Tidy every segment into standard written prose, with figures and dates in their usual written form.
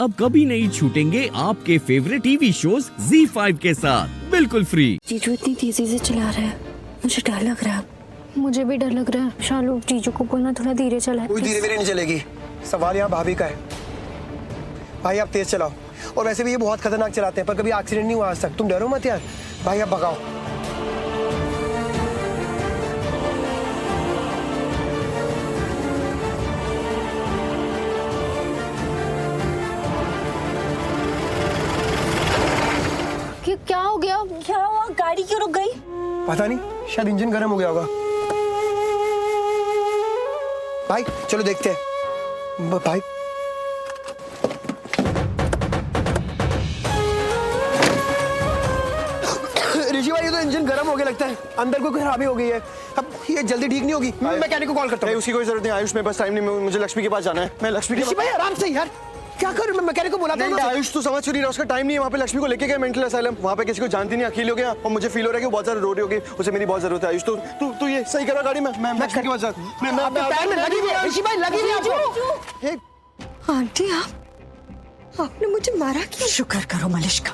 अब कभी नहीं छूटेंगे आपके फेवरेट टीवी शोज ZEE5 के साथ बिल्कुल फ्री। जीजू इतनी तेजी से चला रहा है, मुझे डर लग रहा है। मुझे भी डर लग रहा है। शालू, जीजू को बोलना थोड़ा धीरे चलाए। कोई धीरे धीरे नहीं चलेगी। सवाल यहाँ भाभी का है। भाई आप तेज चलाओ, और वैसे भी ये बहुत खतरनाक चलाते हैं, पर कभी एक्सीडेंट नहीं हुआ आज तक। तुम डरो मत यार। भाई आप भगाओ। क्या हो गया? क्या हुआ? गाड़ी क्यों रुक गई? पता नहीं, शायद इंजन गर्म हो गया होगा। भाई चलो देखते हैं। भाई ऋषि भाई, ये तो इंजन गर्म हो गया लगता है। अंदर कोई खराबी हो गई है। अब ये जल्दी ठीक नहीं होगी। मैं मैकेनिक को कॉल करता हूँ। उसकी कोई जरूरत नहीं आयुष, मेरे पास टाइम नहीं। मुझे लक्ष्मी के पास जाना है। मैं लक्ष्मी ऋषि भाई आराम से यार, क्या करूं मैं? मैकेनिक को बुलाता हूं ना। आयुष तू समझ क्यों नहीं रहा? उसका टाइम नहीं है। वहाँ पे लक्ष्मी को लेके गए मेंटल असाइलम। वहाँ पे किसी को जानती नहीं, अकेली हो गया, और मुझे फील हो रहा है कि वो बहुत ज्यादा रो रही होगी। उसे मेरी बहुत जरूरत है। आयुष तू ये सही करा गाड़ी में। मैं लक्ष्मी के पास जा। पैर में लगी हुई है ऋषि भाई, लगी हुई है आपको। आंटी आपने मुझे मारा क्यों? शुक्र करो मलिश्का,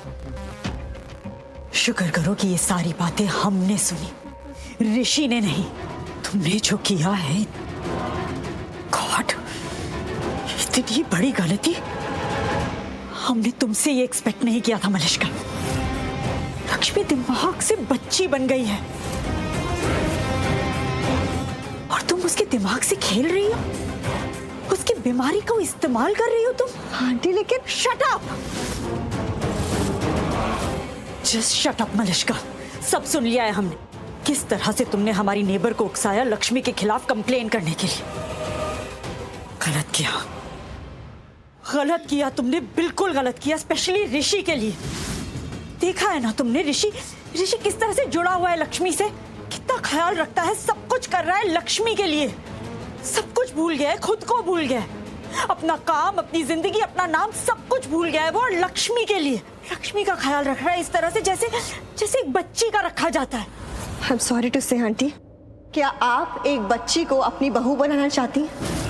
शुक्र करो कि ये सारी बातें हमने सुनी, ऋषि ने नहीं। तुमने जो किया है, गॉड, इतनी बड़ी गलती हमने तुमसे ये एक्सपेक्ट नहीं किया था मलिश्का। लक्ष्मी दिमाग से बच्ची बन गई है और तुम उसके दिमाग से खेल रही हो, उसकी बीमारी को इस्तेमाल कर रही हो तुम। आंटी लेकिन shut up, just shut up Malishka. सब सुन लिया है हमने, किस तरह से तुमने हमारी नेबर को उकसाया लक्ष्मी के खिलाफ कंप्लेन करने के लिए। गलत किया तुमने, बिल्कुल गलत किया, स्पेशली ऋषि के लिए। देखा है ना तुमने ऋषि किस तरह से जुड़ा हुआ है लक्ष्मी से, कितना ख्याल रखता है, सब कुछ कर रहा है लक्ष्मी के लिए। सब कुछ भूल गया है, खुद को भूल गया है, अपना काम, अपनी जिंदगी, अपना नाम, सब कुछ भूल गया है वो लक्ष्मी के लिए। लक्ष्मी का ख्याल रख रहा है इस तरह से जैसे एक बच्ची का रखा जाता है। आई एम सॉरी टू से आंटी, क्या आप एक बच्ची को अपनी बहू बनाना चाहती हैं?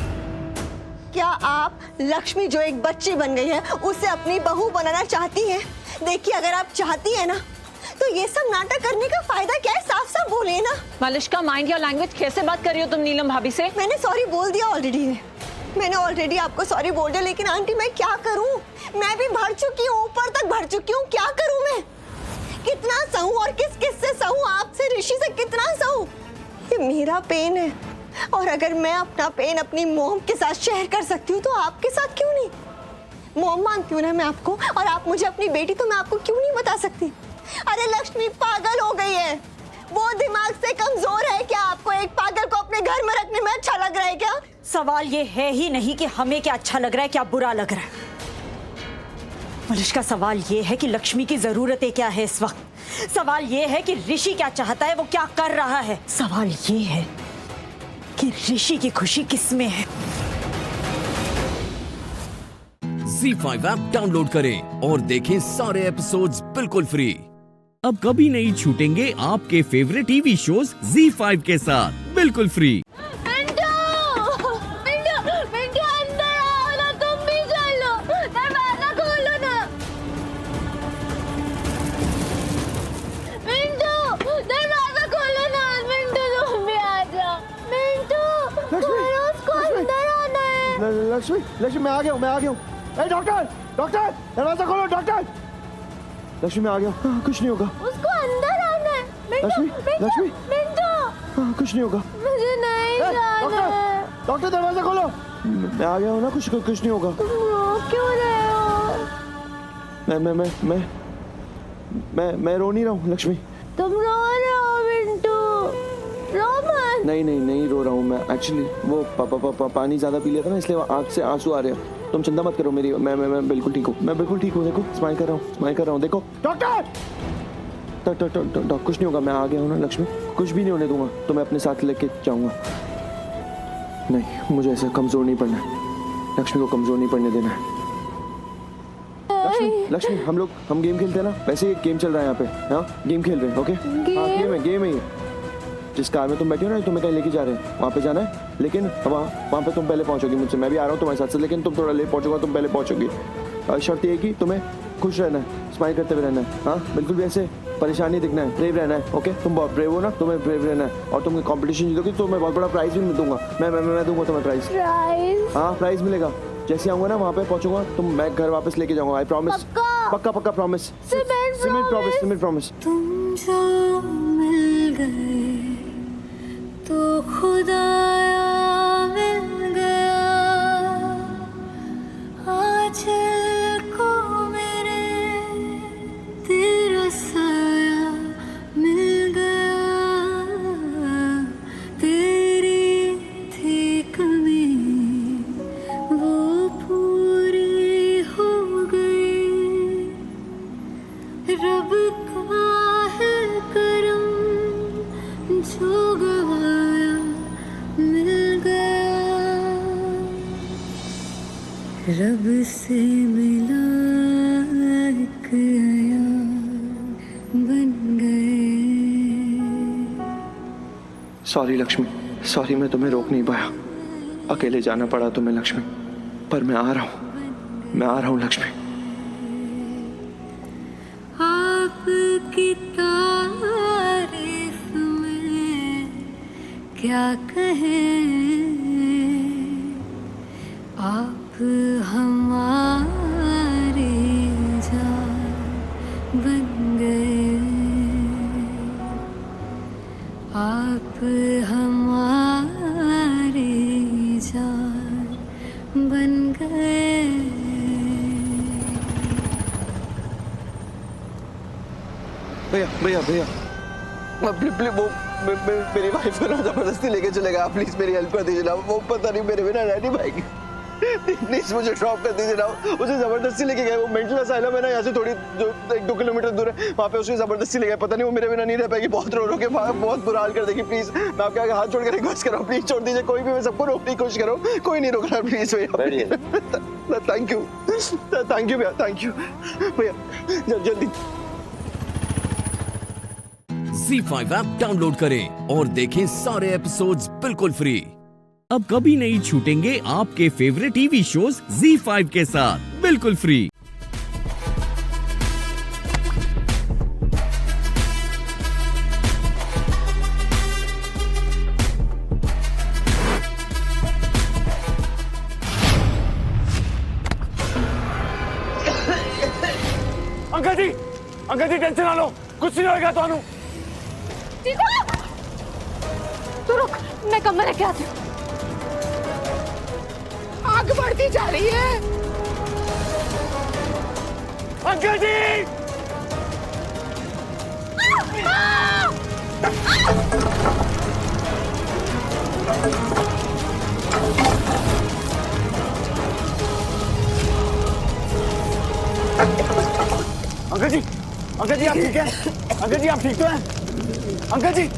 क्या आप लक्ष्मी जो एक बच्ची बन गई है उसे अपनी बहू बनाना चाहती हैं? देखिए, अगर आप चाहती हैं ना, तो ये सब नाटक करने का फायदा क्या है? साफ साफ बोलिए ना। Malishka, mind your language. कैसे बात कर रही हो तुम नीलम भाभी से? मैंने सॉरी बोल दिया ऑलरेडी। मैंने ऑलरेडी आपको सॉरी बोल दिया, लेकिन आंटी मैं क्या करूं? मैं भी भर चुकी हूँ, ऊपर तक भर चुकी हूँ। क्या करूं मैं? कितना सहूं और किस किस से सहूं? आपसे, ऋषि से कितना सहूं? ये मेरा पेन है, और अगर मैं अपना पेन अपनी मोम के साथ शेयर कर सकती हूँ, तो आपके साथ क्यों नहीं? मोम मानती हूँ ना मैं आपको, और आप मुझे अपनी बेटी, तो मैं आपको क्यों नहीं बता सकती? अरे लक्ष्मी पागल हो गई है, वो दिमाग से कमजोर है क्या? आपको एक पागल को अपने घर में रखने में अच्छा लग रहा है क्या? सवाल ये है ही नहीं कि हमें क्या अच्छा लग रहा है, क्या बुरा लग रहा है। मलिश्का, सवाल ये है कि लक्ष्मी की जरूरतें क्या है इस वक्त। सवाल ये है कि ऋषि क्या चाहता है, वो क्या कर रहा है। सवाल ये है कि ऋषि की खुशी किसमें है। ZEE5 ऐप डाउनलोड करें और देखें सारे एपिसोड्स बिल्कुल फ्री। अब कभी नहीं छूटेंगे आपके फेवरेट टीवी शोज ZEE5 के साथ बिल्कुल फ्री। लक्ष्मी मैं आ गया हूँ। ए डॉक्टर, दरवाजा खोलो डॉक्टर। लक्ष्मी मैं आ गया हूँ। कुछ नहीं होगा। उसको अंदर आना है। लक्ष्मी कुछ नहीं होगा। मुझे नहीं जाना है। डॉक्टर दरवाजा खोलो। मैं आ गया हूँ ना, कुछ नहीं होगा। तुम रो क्यों रहे हो? मैं रो नहीं रहा हूँ लक्ष्मी। तुम रो रहे हो मिंटू, रो मत। नहीं रो रहा हूँ मैं। एक्चुअली वो पानी ज्यादा पी लिया था ना, इसलिए आँख से आंसू आ रहे हैं। तुम चिंता मत करो मेरी, मैं बिल्कुल ठीक हूँ। मैं बिल्कुल ठीक हूँ। देखो, स्माइल कर रहा हूँ। देखो डॉक्टर, कुछ नहीं होगा। मैं आ गया हूँ ना लक्ष्मी, कुछ भी नहीं होने दूंगा। तो मैं अपने साथ लेके जाऊंगा। नहीं, मुझे ऐसे कमजोर नहीं पड़ना है। लक्ष्मी को कमजोर नहीं पड़ने देना है। लक्ष्मी हम गेम खेलते हैं ना, वैसे एक गेम चल रहा है यहाँ पे। हाँ, गेम खेल रहे हैं। ओके, हाँ गेम है। जिस कार में तुम बैठे हो ना, तुम्हें कहीं लेके जा रहे हैं, वहाँ पे जाना है। लेकिन वहाँ पे तुम पहले पहुँचोगी मुझसे। मैं भी आ रहा हूँ तुम्हारे साथ से, लेकिन तुम थोड़ा लेट पहुँचोगा, तुम पहले पहुँचोगी। शर्त ये है कि तुम्हें खुश रहना है, स्माइल करते हुए रहना है। हाँ बिल्कुल भी ऐसे परेशानी दिखना है, ब्रेव रहना है। ओके तुम बहुत ब्रेव हो ना, तुम्हें ब्रेव रहना है। और तुम कंपटीशन जीतोगी तो मैं बहुत बड़ा प्राइज भी दूंगा। मैं दूंगा तुम्हें प्राइज। प्राइज? हाँ प्राइज मिलेगा। जैसे आऊंगा ना वहाँ पे पहुंचूंगा तुम मैं घर वापस लेके जाऊंगा। I promise. पक्का? पक्का प्रॉमिस। Cement promise. तुम जो मिल गए तो खुदाया मिल गया, आज को मेरे तेरा साया मिल गया, तेरी थी कमी वो पूरी हो गई, रब का है करम जो गवाया मिल गया, रब से मिला एक आया बन गए। सॉरी लक्ष्मी, सॉरी मैं तुम्हें रोक नहीं पाया, अकेले जाना पड़ा तुम्हें लक्ष्मी, पर मैं आ रहा हूँ लक्ष्मी। आपकी तारीफ में क्या कहें, आप हमारी जान बन गए, आप हमारी जान बन गए। भैया प्लीज वो मेरी वाइफ को ना जबरदस्ती लेके चलेगा, प्लीज मेरी हेल्प कर दीजिए ना, वो पता नहीं मेरे बिना रह नहीं पाएगी, प्लीज मुझे ड्रॉप कर दीजिए ना। मुझे जबरदस्ती लेके गए, वो मेंटल असाइलम है ना यहाँ से थोड़ी जो 1-2 किलोमीटर दूर है, वहाँ पे उसकी जबरदस्ती ले गए, पता नहीं वो मेरे बिना नहीं रह पाएगी, बहुत रो के बहुत बुरा हाल कर देगी। प्लीज मैं आपके आगे हाथ जोड़ के रिक्वेस्ट कर रहा हूँ, प्लीज छोड़ दीजिए, कोई भी मैं सबको रोकने की कोशिश करो, कोई नहीं रोक रहा प्लीज भैया। थैंक यू भैया जल्दी। ZEE5 ऐप डाउनलोड करें और देखें सारे एपिसोड्स बिल्कुल फ्री। अब कभी नहीं छूटेंगे आपके फेवरेट टीवी शोज ZEE5 के साथ बिल्कुल फ्री। अंकल जी टेंशन ना लो, कुछ नहीं होगा तो तू रुक, मैं कमरे लेके आती हूँ। आग बढ़ती जा रही है। अंकल जी अंकल जी आप ठीक हैं? अंकल जी आप ठीक तो हैं? अंकल जी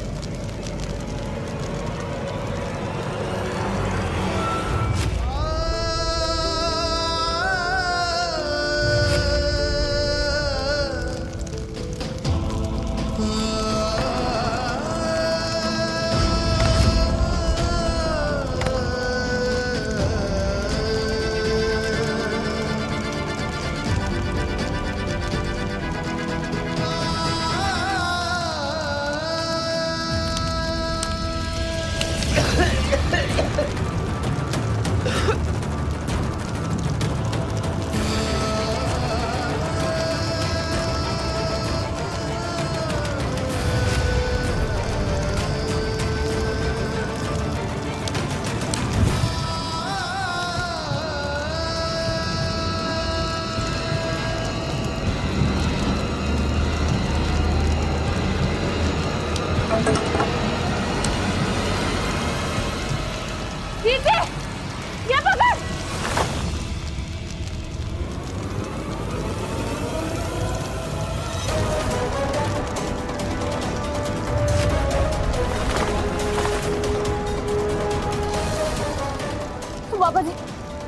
बाबा जी,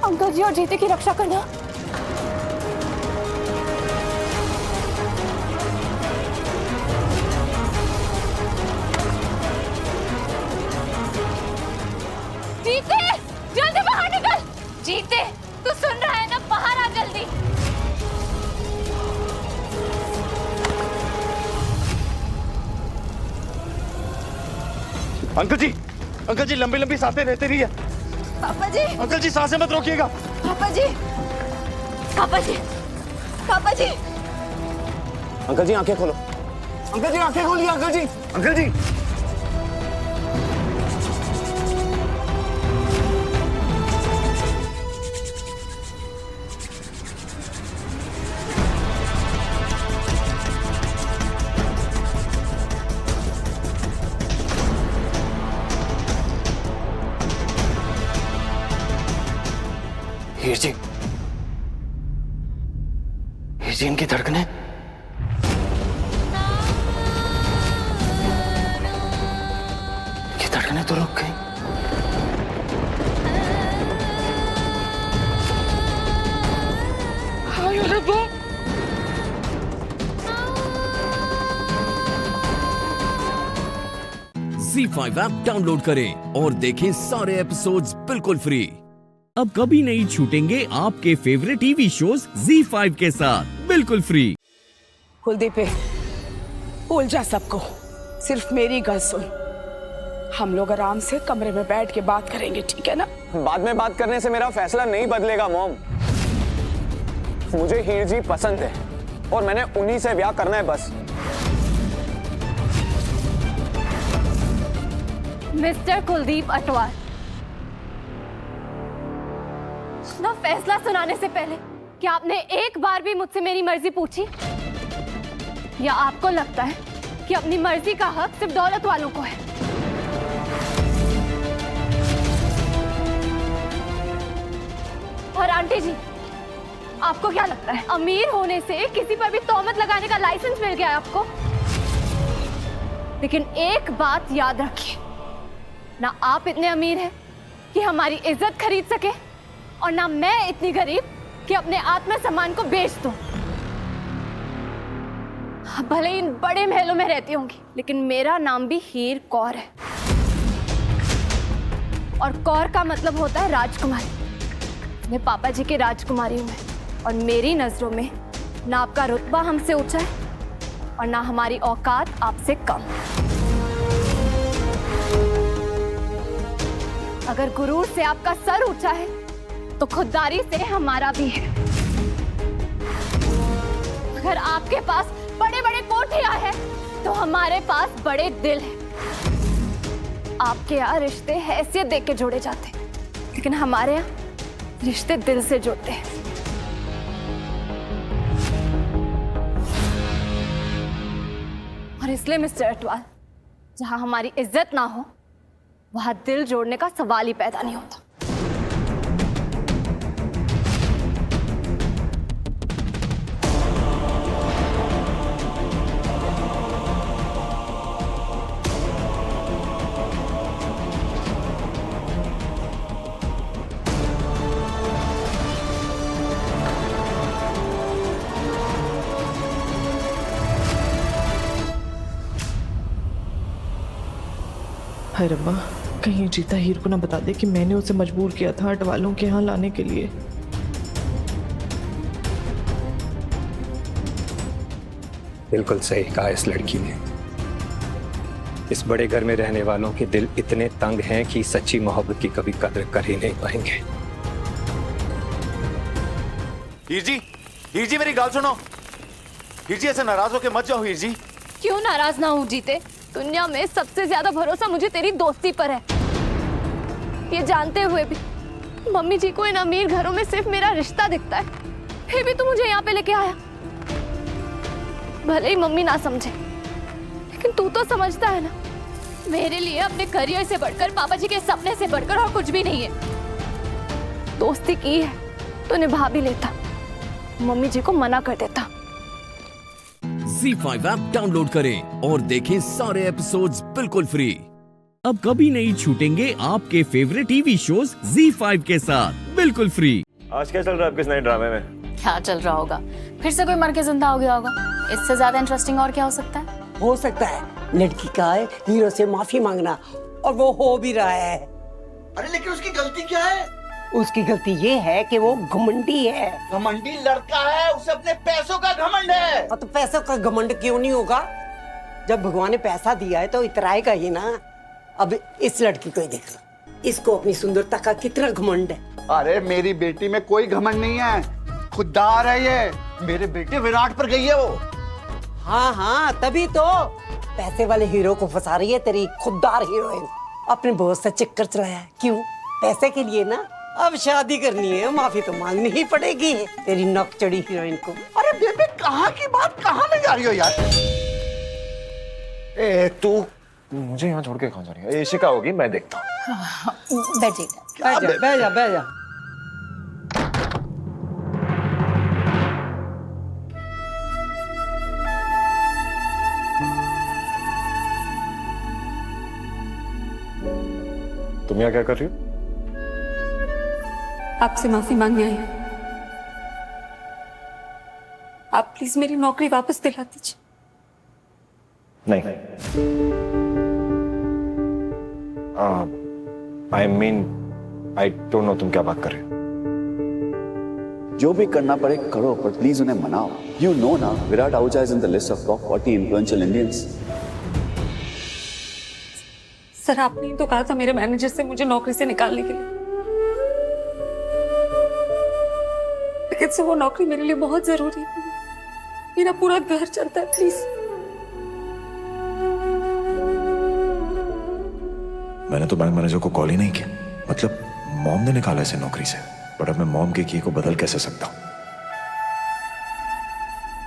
अंकल जी और जीते की रक्षा करना। जीते, जल्दी बाहर निकल। जीते, तू सुन रहा है ना? बाहर आ जल्दी। अंकल जी लंबी लंबी सांसें लेते रहिए। पापा जी, अंकल जी सांसें मत रोकिएगा। पापा जी, पापा जी, पापा जी। अंकल जी आंखें खोलो। अंकल जी आंखें खोलिए। अंकल जी, अंकल जी। हीर जी, हीर जी इनकी धड़कनें तो रुक गई। Z5 ऐप डाउनलोड करें और देखें सारे एपिसोड्स बिल्कुल फ्री। अब कभी नहीं छूटेंगे आपके फेवरेट टीवी शोज Z5 के साथ बिल्कुल फ्री। कुलदीप, भूल जा सबको, सिर्फ मेरी गल सुन। हम लोग आराम से कमरे में बैठ के बात करेंगे, ठीक है ना? बाद में बात करने से मेरा फैसला नहीं बदलेगा मॉम। मुझे हीर जी पसंद है और मैंने उन्हीं से ब्याह करना है बस। मिस्टर कुलदीप अटवार, ना फैसला सुनाने से पहले क्या आपने एक बार भी मुझसे मेरी मर्जी पूछी? या आपको लगता है कि अपनी मर्जी का हक सिर्फ दौलत वालों को है? और आंटी जी, आपको क्या लगता है अमीर होने से किसी पर भी तोहमत लगाने का लाइसेंस मिल गया है आपको? लेकिन एक बात याद रखिए, ना आप इतने अमीर हैं कि हमारी इज्जत खरीद सके, और ना मैं इतनी गरीब कि अपने आत्मसम्मान को बेच दूं। भले इन बड़े महलों में रहती होंगी, लेकिन मेरा नाम भी हीर कौर है, और कौर का मतलब होता है राजकुमारी। मैं पापा जी के राजकुमारी हूं मैं, और मेरी नजरों में ना आपका रुतबा हमसे ऊंचा है और ना हमारी औकात आपसे कम। अगर गुरूर से आपका सर ऊंचा है तो खुददारी से हमारा भी है। अगर आपके पास बड़े बड़े कोठियां हैं तो हमारे पास बड़े दिल हैं। आपके यहाँ रिश्ते हैसियत देख के जोड़े जाते हैं, लेकिन हमारे यहाँ रिश्ते दिल से जुड़ते हैं। और इसलिए मिस्टर अटवाल, जहां हमारी इज्जत ना हो वहां दिल जोड़ने का सवाल ही पैदा नहीं होता। हाय रब्बा, कहीं जीता हीर को ना बता दे कि मैंने उसे मजबूर किया था अटवालों के यहाँ लाने के लिए। बिल्कुल सही कहा इस लड़की ने। इस बड़े घर में रहने वालों के दिल इतने तंग हैं कि सच्ची मोहब्बत की कभी कदर कर ही नहीं पाएंगे। हीर जी मेरी गाल सुनो। हीर जी ऐसे नाराज होके मत जाओ हीर जी। क्यों नाराज ना हूं जीते? दुनिया में सबसे ज्यादा भरोसा मुझे तेरी दोस्ती पर है। ये जानते हुए भी मम्मी जी को इन अमीर घरों में सिर्फ मेरा रिश्ता दिखता है, फिर भी तू मुझे यहाँ पे लेके आया। भले ही मम्मी ना समझे, लेकिन तू तो समझता है ना, मेरे लिए अपने करियर से बढ़कर, पापा जी के सपने से बढ़कर और कुछ भी नहीं है। दोस्ती की है तो निभा भी लेता, मम्मी जी को मना कर देता। Z5 ऐप डाउनलोड करें और देखें सारे एपिसोड्स बिल्कुल फ्री। अब कभी नहीं छूटेंगे आपके फेवरेट टीवी शोज Z5 के साथ बिल्कुल फ्री। आज क्या चल रहा है आपके इस नए ड्रामे में? क्या चल रहा होगा? फिर से कोई मर के जिंदा हो गया होगा। इससे ज्यादा इंटरेस्टिंग और क्या हो सकता है? हो सकता है लड़की का है हीरो से माफी मांगना, और वो हो भी रहा है। अरे लेकिन उसकी गलती क्या है? उसकी गलती ये है कि वो घमंडी है। घमंडी लड़का है, उसे अपने पैसों का घमंड है। तो पैसों का घमंड क्यों नहीं होगा? जब भगवान ने पैसा दिया है तो इतराएगा ही ना। अब इस लड़की को ही देख लो, इसको अपनी सुंदरता का कितना घमंड है। अरे मेरी बेटी में कोई घमंड नहीं है, खुददार है ये। मेरे बेटे विराट पर गई है वो। हाँ हाँ, तभी तो पैसे वाले हीरो को फंसा रही है तेरी खुददार हीरोइन। अपने बॉस से चक्कर चलाया है, क्यों? पैसे के लिए ना। अब शादी करनी है, माफी तो मांगनी ही पड़ेगी तेरी नौकचड़ी हीरोइन को। अरे बेबे, कहाँ की बात कहाँ ले जा रही हो यार? ए तू मुझे यहाँ छोड़ के कहाँ जा रही है? इशिका होगी, मैं देखता हूँ। बैठ जा, बैठ जा, बैठ जा। तुम यहाँ क्या कर रही हो? आपसे माफी मांगने आई हूं। आप प्लीज मेरी नौकरी वापस दिला दीजिए। नहीं। I mean I don't know तुम क्या बात कर रहे हो। जो भी करना पड़े करो, पर प्लीज उन्हें मनाओ। यू नो ना, Virat Ahuja is in the list of top 40 influential Indians. Sir, आपने ही तो कहा था मेरे मैनेजर से मुझे नौकरी से निकालने के लिए, लेकिन से वो नौकरी मेरे लिए बहुत जरूरी है। मेरा पूरा घर चलता है, प्लीज। मैंने तो बैंक मैनेजर को कॉल ही नहीं किया। मतलब मॉम ने निकाला इसे नौकरी से, बट अब मैं मॉम के की को बदल कैसे सकता हूँ?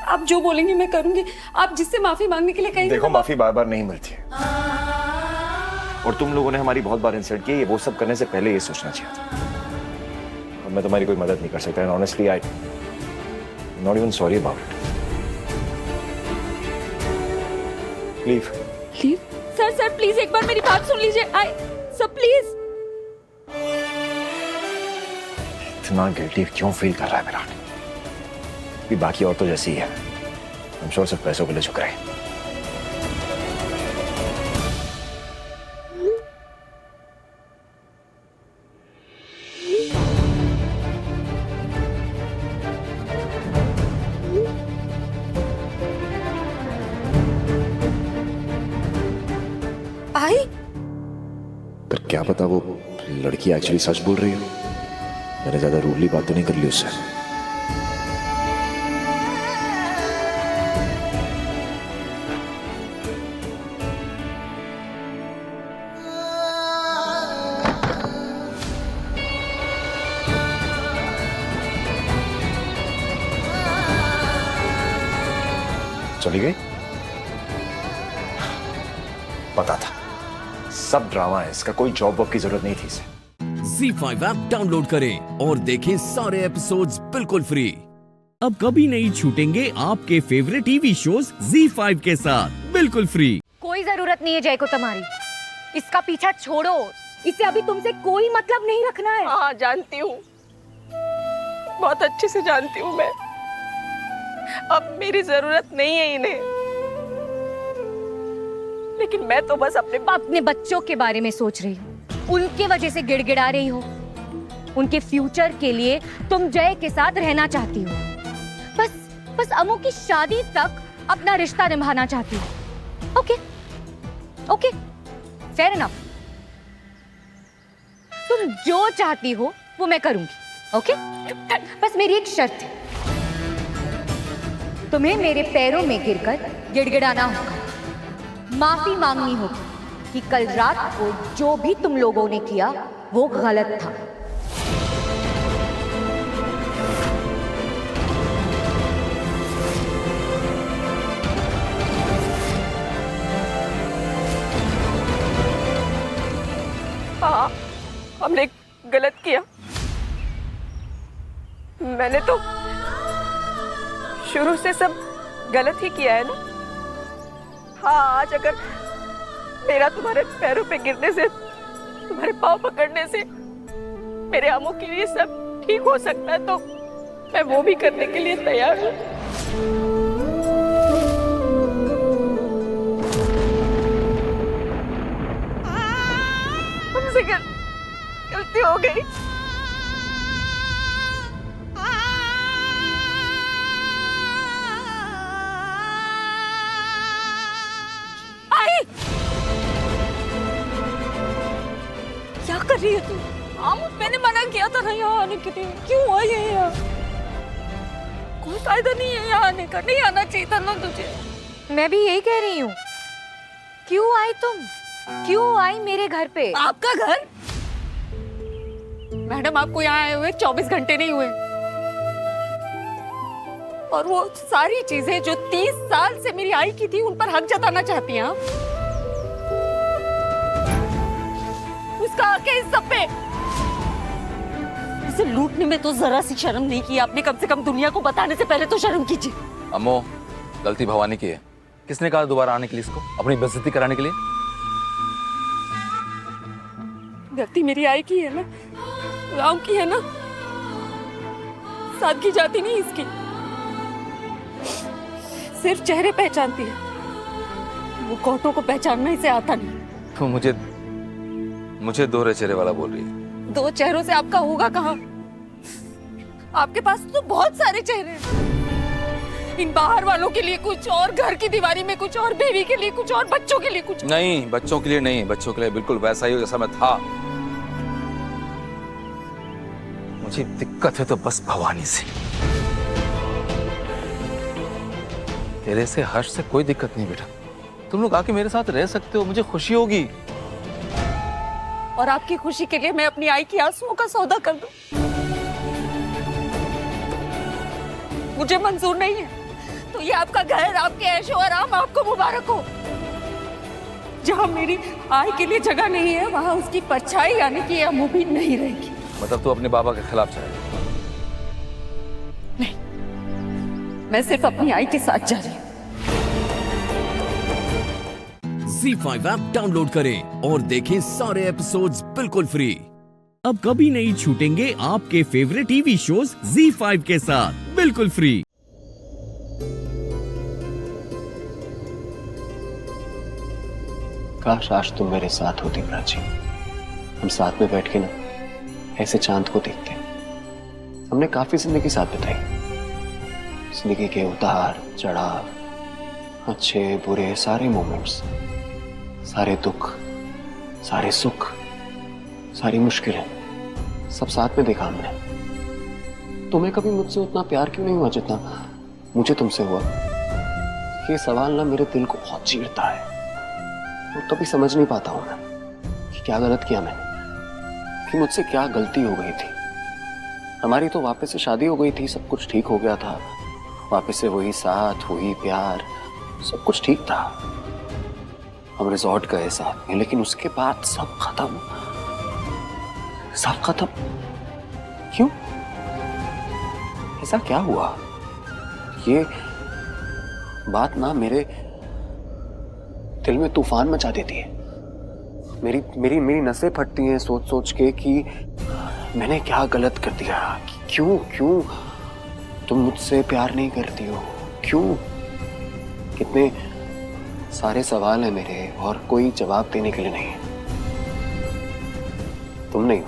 आप जो बोलेंगे मैं करूंगी। आप जिससे माफी मांगने के लिए कहेंगे। देखो, माफी बार बार नहीं मिलती है, और तुम लोगों ने हमारी बहुत बार इंसल्ट की। वो सब करने से पहले ये सोचना चाहिए था। और मैं तुम्हारी कोई मदद नहीं कर सकता, and honestly I not even sorry about it. Leave. Leave? Sir please एक बार मेरी बात सुन लीजिए। Sir please. इतना गिल्टी क्यों फील कर रहा है विराट? भी बाकी औरतों जैसी है, हम श्योर सिर्फ पैसों के लिए झुक रहे हैं। पर क्या पता वो लड़की एक्चुअली सच बोल रही हो। मैंने ज्यादा रूडली बात तो नहीं कर ली उससे। चली गई? पता था, सब ड्रामा है इसका, कोई जॉब वॉब की जरूरत नहीं थी इसे। ZEE5 ऐप डाउनलोड करें और देखें सारे एपिसोड्स बिल्कुल फ्री। अब कभी नहीं छूटेंगे आपके फेवरेट टीवी शोज ZEE5 के साथ बिल्कुल फ्री। कोई जरूरत नहीं है जय को तुम्हारी। इसका पीछा छोड़ो, इसे अभी तुमसे कोई मतलब नहीं रखना है। हाँ जानती हूँ, बहुत अच्छे से जानती हूँ मैं। अब मेरी जरूरत नहीं है इन्हें, लेकिन मैं तो बस अपने बच्चों के बारे में सोच रही हूँ। उनके वजह से गिड़गिड़ा रही हो। उनके फ्यूचर के लिए तुम जय के साथ रहना चाहती हो। बस अमू की शादी तक अपना रिश्ता निभाना चाहती हो। Okay, fair enough. तुम जो चाहती हो वो मैं करूंगी। ओके, बस मेरी एक शर्त है, तुम्हें मेरे पैरों में गिरकर गिड़गिड़ाना होगा, माफी मांगनी होगी कि कल रात को जो भी तुम लोगों ने किया वो गलत था। हाँ, हमने गलत किया। मैंने तो शुरू से सब गलत ही किया है ना। हाँ, आज अगर मेरा तुम्हारे पैरों पे गिरने से, तुम्हारे पाँव पकड़ने से मेरे अमू के लिए सब ठीक हो सकता है, तो मैं वो भी करने के लिए तैयार हूँ। हमसे गलती हो गई। कर रही है तू? आमुद, मैंने मना किया था ना यहाँ आने के लिए, क्यों आई है यहाँ? कोई फायदा नहीं है यहाँ आने का, नहीं आना चाहिए था ना तुझे। मैं भी यही कह रही हूँ, क्यों आई तुम? क्यों आई मेरे घर पे? आपका घर? मैडम, आपको यहाँ आए हुए 24 घंटे नहीं हुए, और वो सारी चीजें जो 30 साल से मेरी आई की थी, उन पर हक जताना चाहती हैं आप? उसका हक है इस सब पे। इसे लूटने में तो जरा सी शर्म नहीं की आपने, कम से कम दुनिया को बताने से पहले तो शर्म कीजिए। अम्मो, गलती भवानी की है। किसने कहा दोबारा आने के लिए इसको, अपनी बेइज्जती कराने के लिए? गलती मेरी आई की है ना, गांव की है ना, सादगी जाती नहीं इसकी, सिर्फ चेहरे पहचानती है, वो कोटों को पहचानना इसे आता नहीं। तो मुझे दोहरे चेहरे वाला बोल रही है? दो चेहरों से आपका होगा कहाँ? आपके पास तो बहुत सारे चेहरे हैं। इन बाहर वालों के लिए कुछ और, घर की दीवारी में कुछ और, बीवी के लिए कुछ और, बच्चों के लिए कुछ। नहीं, बच्चों के लिए नहीं, बच्चों के लिए बिल्कुल वैसा ही हो जैसा मैं था। मुझे दिक्कत है तो बस भवानी से। तेरे से, हर्ष से कोई दिक्कत नहीं बेटा। तुम लोग आके मेरे साथ रह सकते हो, मुझे खुशी होगी। और आपकी खुशी के लिए मैं अपनी आई की आंसुओं का सौदा कर दूं? मुझे मंजूर नहीं है। तो ये आपका घर, आपके ऐशो आराम आपको मुबारक हो। जहां मेरी आई के लिए जगह नहीं है, वहां उसकी परछाई आने की उम्मीद नहीं रहेगी। मतलब तू अपने बाबा के खिलाफ जाएगा? नहीं, मैं सिर्फ अपनी आई के साथ जा रही हूँ। ZEE5 ऐप डाउनलोड करें और देखें सारे एपिसोड्स बिल्कुल फ्री। अब कभी नहीं छूटेंगे आपके फेवरेट टीवी शोज ZEE5 के साथ बिल्कुल फ्री। काश आज तुम मेरे साथ होती प्राची, हम साथ में बैठ के ना ऐसे चांद को देखते। हमने काफी जिंदगी साथ बिताई, जिंदगी के उतार चढ़ाव, अच्छे बुरे सारे मोमेंट्स, सारे दुख, सारे सुख, सारी मुश्किलें, सब साथ में देखा हमने। तुम्हें कभी मुझसे उतना प्यार क्यों नहीं हुआ जितना मुझे तुमसे हुआ? ये सवाल ना मेरे दिल को बहुत चीरता है, और कभी समझ नहीं पाता हूं मैं कि क्या गलत किया मैंने, कि मुझसे क्या गलती हो गई थी। हमारी तो वापस से शादी हो गई थी, सब कुछ ठीक हो गया था, वापस से वही साथ, वही प्यार, सब कुछ ठीक था। हम रिजॉर्ट गए साथ में, लेकिन उसके बाद सब खत्म, सब खत्म। क्यों? ऐसा क्या हुआ? ये बात ना मेरे दिल में तूफान मचा देती है। मेरी मेरी मेरी नसें फटती हैं सोच सोच के कि मैंने क्या गलत कर दिया। क्यों क्यों तुम मुझसे प्यार नहीं करती हो? क्यों? कितने सारे सवाल हैं मेरे, और कोई जवाब देने के लिए नहीं है। तुम नहीं हो।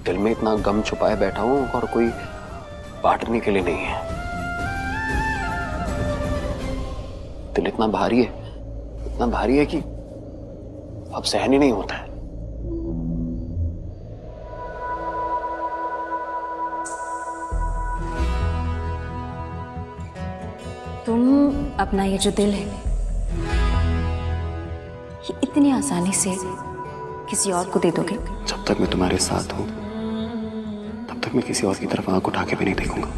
दिल में इतना गम छुपाए बैठा हूं, और कोई बांटने के लिए नहीं है। दिल इतना भारी है कि अब सहन ही नहीं होता है। तुम अपना ये जो दिल है, ये इतनी आसानी से किसी और को दे दोगे? जब तक मैं तुम्हारे साथ हूं, तब तक मैं किसी और की तरफ आंख उठा के भी नहीं देखूंगा।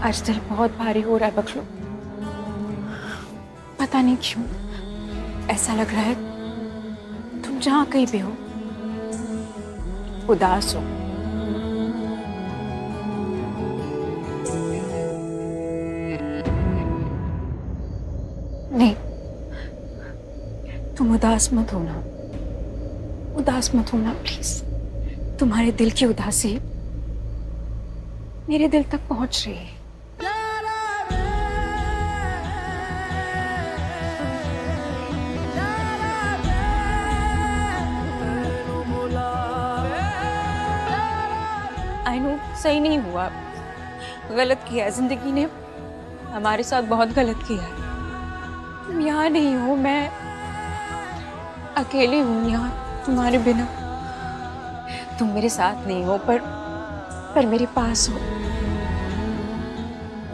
आज दिल बहुत भारी हो रहा है बखलू, पता नहीं क्यों ऐसा लग रहा है तुम जहां कहीं भी हो उदास हो। नहीं, तुम उदास मत होना, उदास मत होना प्लीज। तुम्हारे दिल की उदासी मेरे दिल तक पहुंच रही है। आई नो सही नहीं हुआ, गलत किया है, जिंदगी ने हमारे साथ बहुत गलत किया है। तुम यहाँ नहीं हो, मैं अकेली हूँ यहाँ तुम्हारे बिना। तुम मेरे साथ नहीं हो पर मेरे पास हो,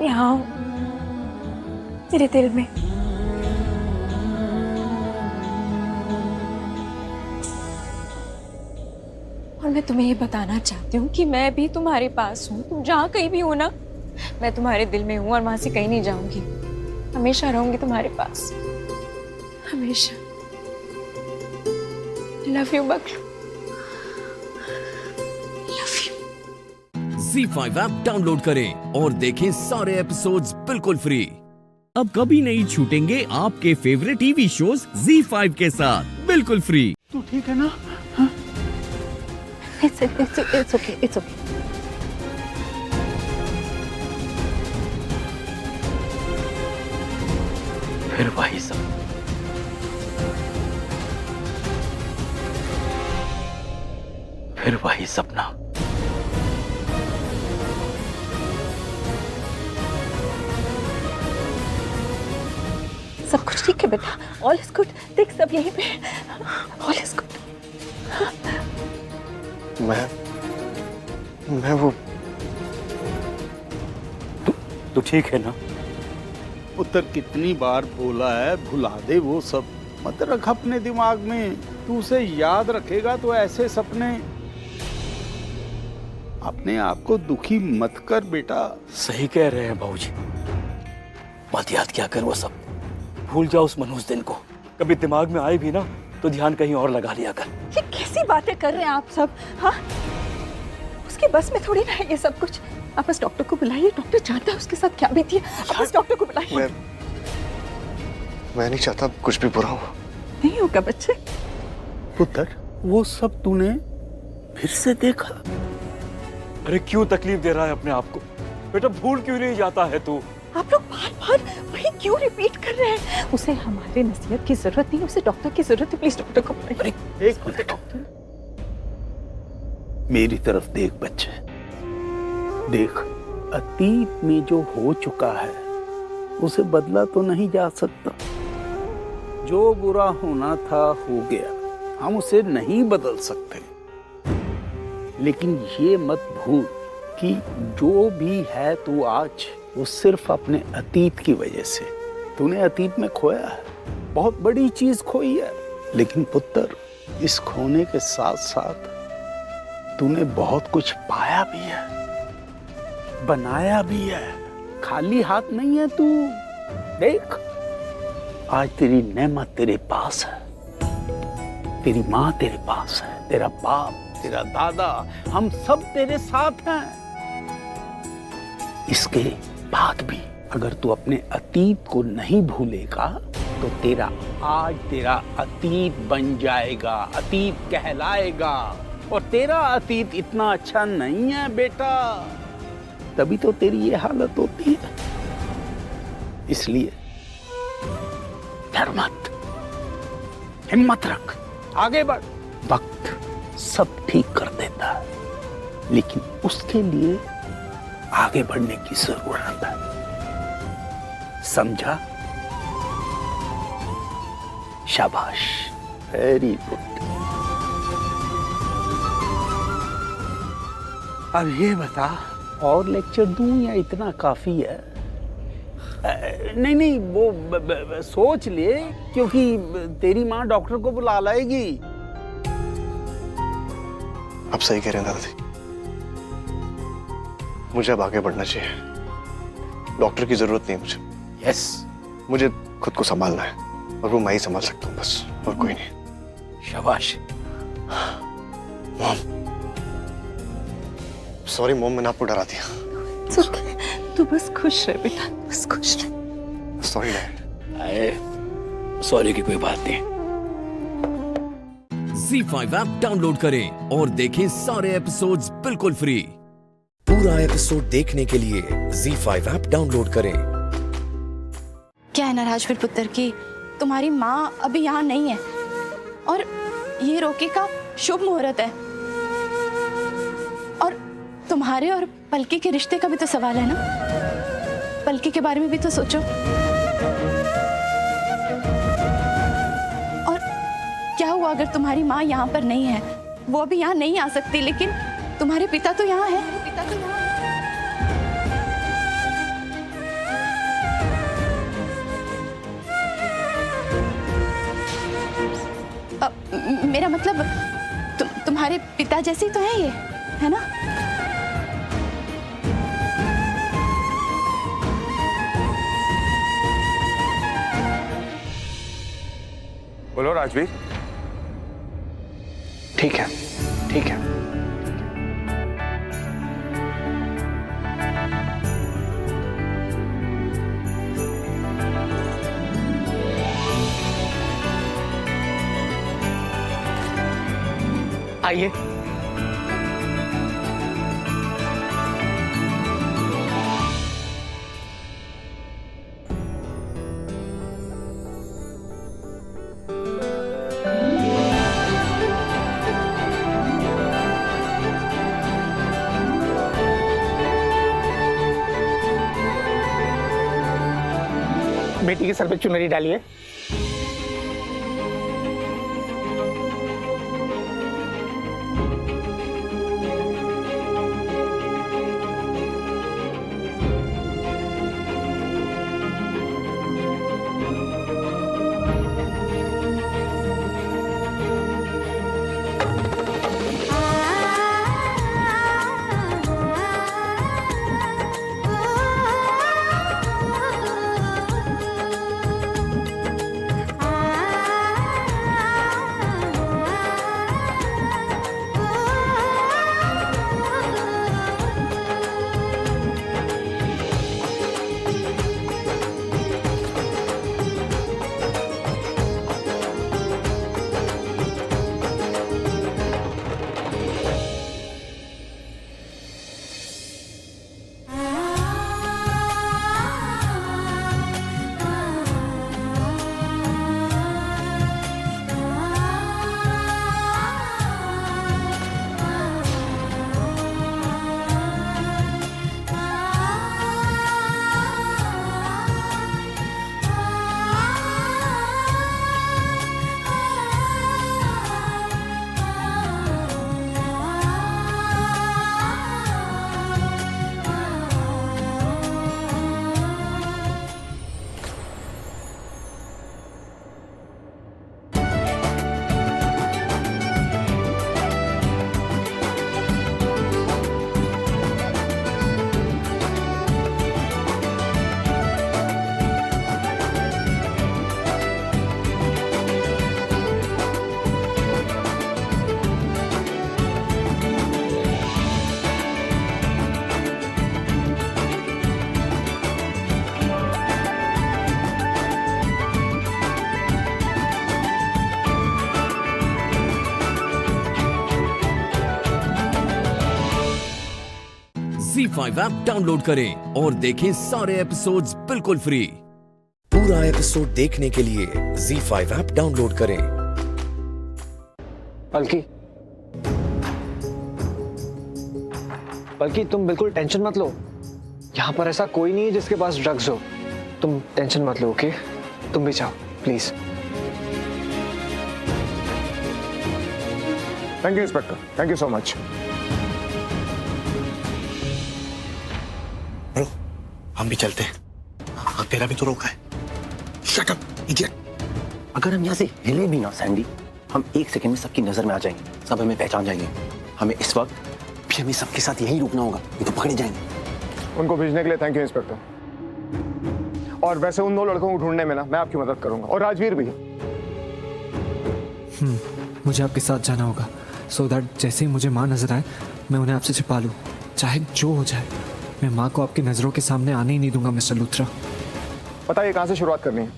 यहाँ हो मेरे दिल में। और मैं तुम्हें ये बताना चाहती हूँ कि मैं भी तुम्हारे पास हूँ। तुम जहाँ कहीं भी हो ना, मैं तुम्हारे दिल में हूँ और वहां से कहीं नहीं जाऊंगी। हमेशा रहूंगी तुम्हारे पास, हमेशा। Love you Baklu, love you. ZEE5 app download करें और देखें सारे एपिसोड्स बिल्कुल फ्री। अब कभी नहीं छूटेंगे आपके फेवरेट टीवी शोज ZEE5 के साथ बिल्कुल फ्री। तू ठीक है ना? It's okay, it's okay. फिर वही सब, फिर वही सपना। सब कुछ ठीक है बेटा, ऑल इज गुड। देख सब यहीं पे, ऑल इज गुड। मैं वो तू ठीक है ना? पुत्र कितनी बार बोला है भुला दे वो सब, मत रख अपने दिमाग में। तू उसे याद रखेगा तो ऐसे सपने। अपने आप को दुखी मत कर बेटा। सही कह रहे हैं बाबूजी, मत याद क्या कर वो सब, भूल जाओ उस मनोज दिन को। कभी दिमाग में आए भी ना तो ध्यान कहीं और लगा लिया कर। ये कैसी बातें कर रहे हैं आप सब? हाँ, उसके बस में थोड़ी ना है ये सब कुछ। आप बस डॉक्टर को बुलाइए, डॉक्टर जानता है उसके साथ क्या बीती है। आप बस डॉक्टर को बुलाइए। मैं नहीं चाहता कुछ भी बुरा हो। नहीं होगा बच्चे। पुत्र, वो सब तूने फिर से देखा? अरे क्यों तकलीफ दे रहा है अपने आप को? बेटा भूल क्यों नहीं जाता है तू? आप लोग बार-बार वही क्यों रिपीट कर रहे हैं? उसे हमारी नसीहत की जरूरत नहीं है, उसे डॉक्टर की जरूरत है। प्लीज डॉक्टर को बुलाइए। एक मिनट डॉक्टर, मेरी तरफ देख बच्चे, देख। अतीत में जो हो चुका है उसे बदला तो नहीं जा सकता। जो बुरा होना था हो गया, हम उसे नहीं बदल सकते। लेकिन ये मत भूल कि जो भी है तू आज, वो सिर्फ अपने अतीत की वजह से। तूने अतीत में खोया है, बहुत बड़ी चीज खोई है। लेकिन पुत्र, इस खोने के साथ साथ तूने बहुत कुछ पाया भी है, बनाया भी है। खाली हाथ नहीं है तू। देख, आज तेरी नेमत तेरे पास है, तेरी माँ तेरे पास है, तेरा बाप, तेरा दादा, हम सब तेरे साथ हैं। इसके बाद भी अगर तू अपने अतीत को नहीं भूलेगा तो तेरा आज तेरा अतीत बन जाएगा, अतीत कहलाएगा। और तेरा अतीत इतना अच्छा नहीं है बेटा, तभी तो तेरी ये हालत होती है। इसलिए डर मत, हिम्मत रख, आगे बढ़। वक्त सब ठीक कर देता है, लेकिन उसके लिए आगे बढ़ने की जरूरत है। समझा? शाबाश, वेरी गुड। अब ये बता, और लेक्चर दूं या इतना काफी है? नहीं वो सोच ले, क्योंकि तेरी माँ डॉक्टर को बुला लाएगी। आप सही कह रहे हैं दादाजी, मुझे अब आगे बढ़ना चाहिए। डॉक्टर की जरूरत नहीं मुझे। यस, मुझे खुद को संभालना है और वो मैं ही संभाल सकता हूँ बस, और कोई नहीं। शाबाश। मॉम, सॉरी मॉम, मैंने आपको डरा दिया। तू बस खुश रह बेटा, बस खुश रह। Sorry dad. सॉरी की कोई बात नहीं। ZEE5 ऐप डाउनलोड करें और देखें सारे एपिसोड्स बिल्कुल फ्री। पूरा एपिसोड देखने के लिए ZEE5 ऐप डाउनलोड करें। क्या है ना राजवीर पुत्र की तुम्हारी माँ अभी यहाँ नहीं है और ये रोके का शुभ मुहूर्त है, और तुम्हारे और पलकी के रिश्ते का भी तो सवाल है ना। पलकी के बारे में भी तो सोचो। और क्या हुआ अगर तुम्हारी माँ यहाँ पर नहीं है, वो अभी यहाँ नहीं आ सकती, लेकिन तुम्हारे पिता तो यहाँ है। पिता तो यहाँ मेरा मतलब तुम्हारे पिता जैसे तो है ये, है ना? बोलो राजवीर। ठीक है, ठीक है। आइए। बेटी के सर पे चुनरी डालिए। ZEE5 ऐप डाउनलोड करें और देखें सारे एपिसोड्स बिल्कुल फ्री। पूरा एपिसोड देखने के लिए ZEE5 ऐप डाउनलोड करें। बल्कि तुम बिल्कुल टेंशन मत लो। यहाँ पर ऐसा कोई नहीं है जिसके पास ड्रग्स हो। तुम टेंशन मत लो, ओके? तुम भी जाओ please. Thank you inspector, thank you so much. हम भी चलते हैं। हाँ, तेरा भी तो रोका है। Shut up idiot. अगर हम यहाँ से हिले भी ना सैंडी, हम 1 सेकंड में सबकी नजर में आ जाएंगे। सब हमें पहचान जाएंगे। हमें इस वक्त भी हमें सबके साथ यहीं रुकना होगा, ये तो पकड़े जाएंगे। उनको भेजने के लिए थैंक यू इंस्पेक्टर। और वैसे उन 2 लड़कों को ढूंढने में ना मैं आपकी मदद करूंगा, और राजवीर भी। मुझे आपके साथ जाना होगा, सो दैट जैसे ही मुझे माँ नजर आए मैं उन्हें आपसे छिपा लूँ, चाहे जो हो जाए। मैं माँ को आपकी नजरों के सामने आने ही नहीं दूंगा मिस्टर लूथरा। बताइए कहाँ से शुरुआत करनी है?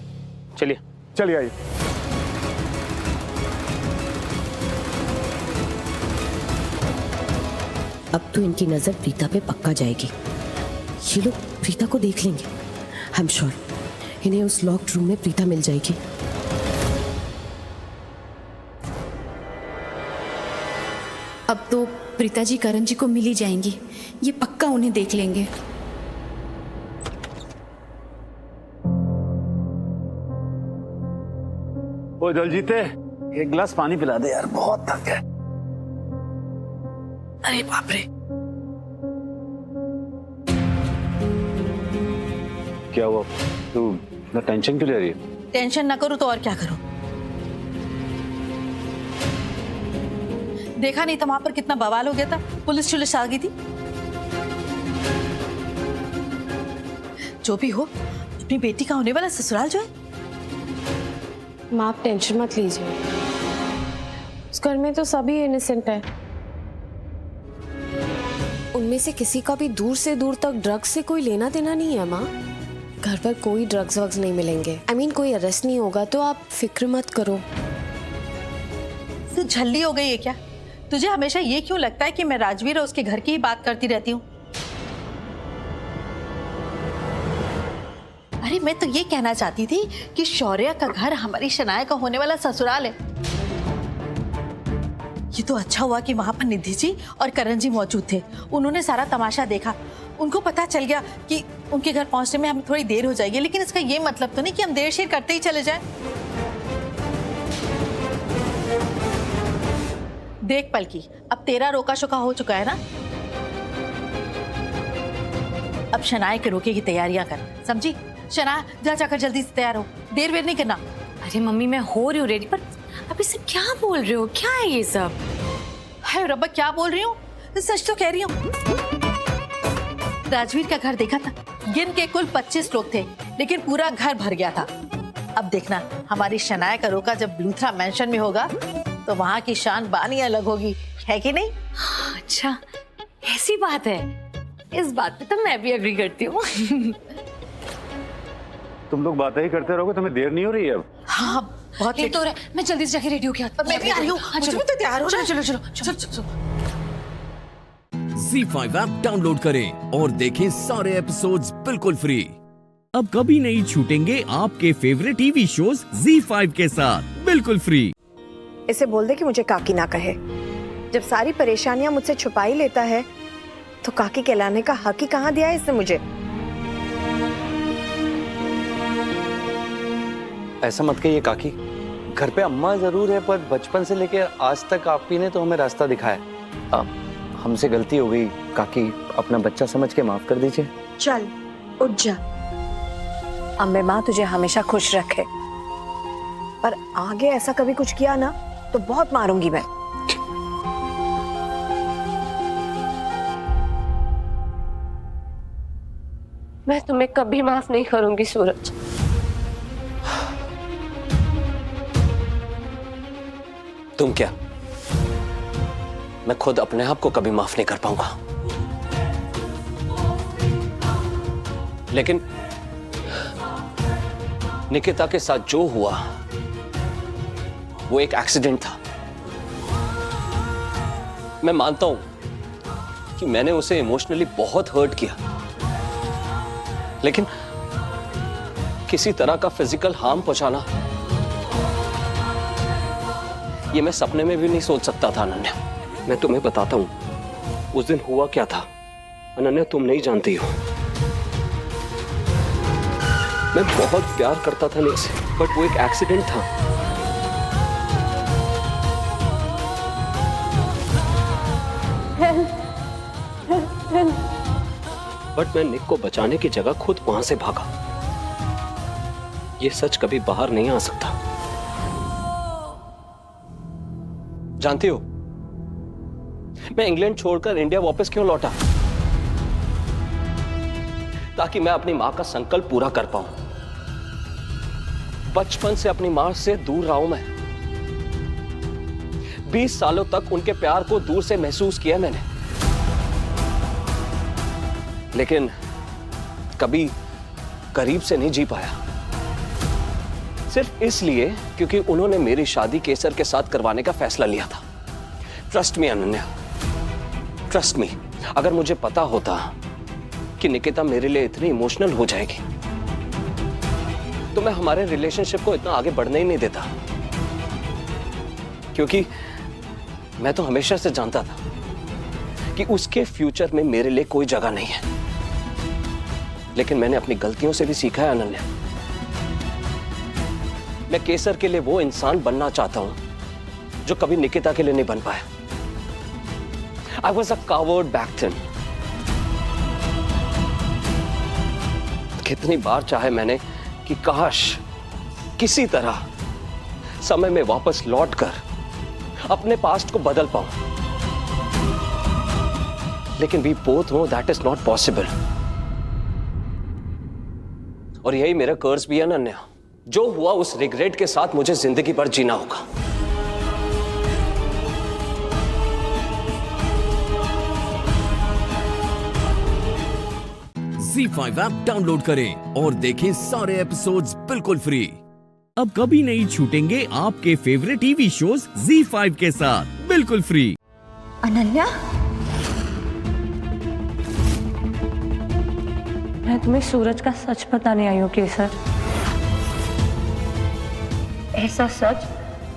चलिए चलिए आइए। अब तो इनकी नजर प्रीता पे पक्का जाएगी। ये लोग प्रीता को देख लेंगे। आई एम श्योर इन्हें उस लॉक्ड रूम में प्रीता मिल जाएगी। अब तो प्रीता जी करण जी को मिल ही जाएंगी, ये पक्का उन्हें देख लेंगे। ओ दलजीते, एक गिलास पानी पिला दे यार, बहुत थक गया। अरे बाप रे, क्या हुआ? तू इतना टेंशन क्यों ले रही है? टेंशन ना करूं तो और क्या करूं? देखा नहीं था वहां पर कितना बवाल हो गया था, पुलिस चुलिस आ गई थी। जो भी हो, अपनी बेटी का होने वाला ससुराल जो है। माँ आप टेंशन मत लीजिए, उस घर में तो सभी इनोसेंट है। उनमें से किसी का भी दूर से दूर तक ड्रग्स से कोई लेना देना नहीं है माँ। घर पर कोई ड्रग्स वग्स नहीं मिलेंगे। I mean, कोई अरेस्ट नहीं होगा, तो आप फिक्र मत करो। तू झल्ली हो गई है क्या? तुझे हमेशा ये क्यों लगता है कि मैं राजवीर और उसके घर की ही बात करती रहती हूँ? अरे मैं तो ये कहना चाहती थी कि शौर्य का घर हमारी शनाया का होने वाला ससुराल है। ये तो अच्छा हुआ कि वहां पर निधि जी और करण जी मौजूद थे। उन्होंने सारा तमाशा देखा, उनको पता चल गया कि उनके घर पहुंचने में हमें थोड़ी देर हो जाएगी, लेकिन इसका ये मतलब तो नहीं कि हम देर शेर करते ही चले जाएं। देख पलकी, अब तेरा रोका शोका हो चुका है ना, अब शनाया के रोके की तैयारियां कर, समझी? शनाया जा जाकर जल्दी से तैयार हो, देर वेर नहीं करना। अरे मम्मी मैं हो रही हूँ रेडी, पर अब इसे क्या बोल रहे हो? क्या है ये सब? हाय रब्बा, क्या बोल रही हूँ? सच तो कह रही हूँ। राजवीर का घर देखा था, गिन के कुल 25 लोग थे, लेकिन पूरा घर भर गया था। अब देखना, हमारी शनाया का रोका जब लूथरा मेंशन में होगा तो वहाँ की शान बानी अलग होगी, है कि नहीं? अच्छा ऐसी बात है, इस बात पे तो मैं भी एग्री करती हूँ। तुम लोग बातें ही करते रहोगे, तुम्हें देर नहीं हो रही है अब? हाँ बहुत लेट हो रहा है, मैं जल्दी से जाके रेडी होके आती हूँ। मैं भी आ रही हूँ, मुझे भी तो तैयार हो। चलो चलो चलो चलो। ZEE5 ऐप डाउनलोड करें और देखें सारे एपिसोड्स बिल्कुल फ्री। अब कभी नहीं छूटेंगे आपके फेवरेट टीवी शोज ZEE5 के साथ बिल्कुल फ्री। इसे बोल दे कि मुझे काकी ना कहे। जब सारी परेशानियां मुझसे छुपा ही लेता है तो काकी कहलाने का हक ही कहाँ दिया है इसने मुझे। ऐसा मत कहिए काकी, घर पे अम्मा जरूर है, पर बचपन से लेके आज तक आप ही ने तो हमें रास्ता दिखाया। हमसे गलती हो गई काकी, अपना बच्चा समझ के माफ कर दीजिए। चल उठ जा, अम्मे माँ तुझे हमेशा खुश रखे, पर आगे ऐसा कभी कुछ किया ना तो बहुत मारूंगी मैं। मैं तुम्हें कभी माफ नहीं करूंगी सूरज। तुम क्या, मैं खुद अपने आप को कभी माफ नहीं कर पाऊंगा। लेकिन निकिता के साथ जो हुआ वो एक एक्सीडेंट था। मैं मानता हूं कि मैंने उसे इमोशनली बहुत हर्ट किया, लेकिन किसी तरह का फिजिकल हार्म पहुंचाना ये मैं सपने में भी नहीं सोच सकता था। अनन्या, मैं तुम्हें बताता हूं उस दिन हुआ क्या था। अनन्या, तुम नहीं जानती हो, मैं बहुत प्यार करता था निक से, बट वो एक एक्सीडेंट था। बट मैं निक को बचाने की जगह खुद वहां से भागा। ये सच कभी बाहर नहीं आ सकता। जानती हो, मैं इंग्लैंड छोड़कर इंडिया वापस क्यों लौटा? ताकि मैं अपनी मां का संकल्प पूरा कर पाऊं। बचपन से अपनी मां से दूर रहा हूं मैं। 20 सालों तक उनके प्यार को दूर से महसूस किया मैंने, लेकिन कभी करीब से नहीं जी पाया। सिर्फ इसलिए क्योंकि उन्होंने मेरी शादी केसर के साथ करवाने का फैसला लिया था। Trust me Ananya, trust me, अगर मुझे पता होता कि निकिता मेरे लिए इतनी इमोशनल हो जाएगी तो मैं हमारे रिलेशनशिप को इतना आगे बढ़ने ही नहीं देता। क्योंकि मैं तो हमेशा से जानता था कि उसके फ्यूचर में मेरे लिए कोई जगह नहीं है। लेकिन मैंने अपनी गलतियों से भी सीखा है अनन्या। मैं केसर के लिए वो इंसान बनना चाहता हूं जो कभी निकिता के लिए नहीं बन पाया। I was a coward back then. कितनी बार चाहे मैंने कि काश किसी तरह समय में वापस लौटकर अपने पास्ट को बदल पाऊं, लेकिन we both know that is not possible. और यही मेरा कर्ज भी है अनन्या। जो हुआ उस रिग्रेट के साथ मुझे जिंदगी भर जीना होगा। ZEE5 ऐप डाउनलोड करें और देखें सारे एपिसोड्स बिल्कुल फ्री। अब कभी नहीं छूटेंगे आपके फेवरेट टीवी शोज ZEE5 के साथ बिल्कुल फ्री। अनन्या, मैं तुम्हें सूरज का सच बताने आई हूँ केसर। ऐसा सच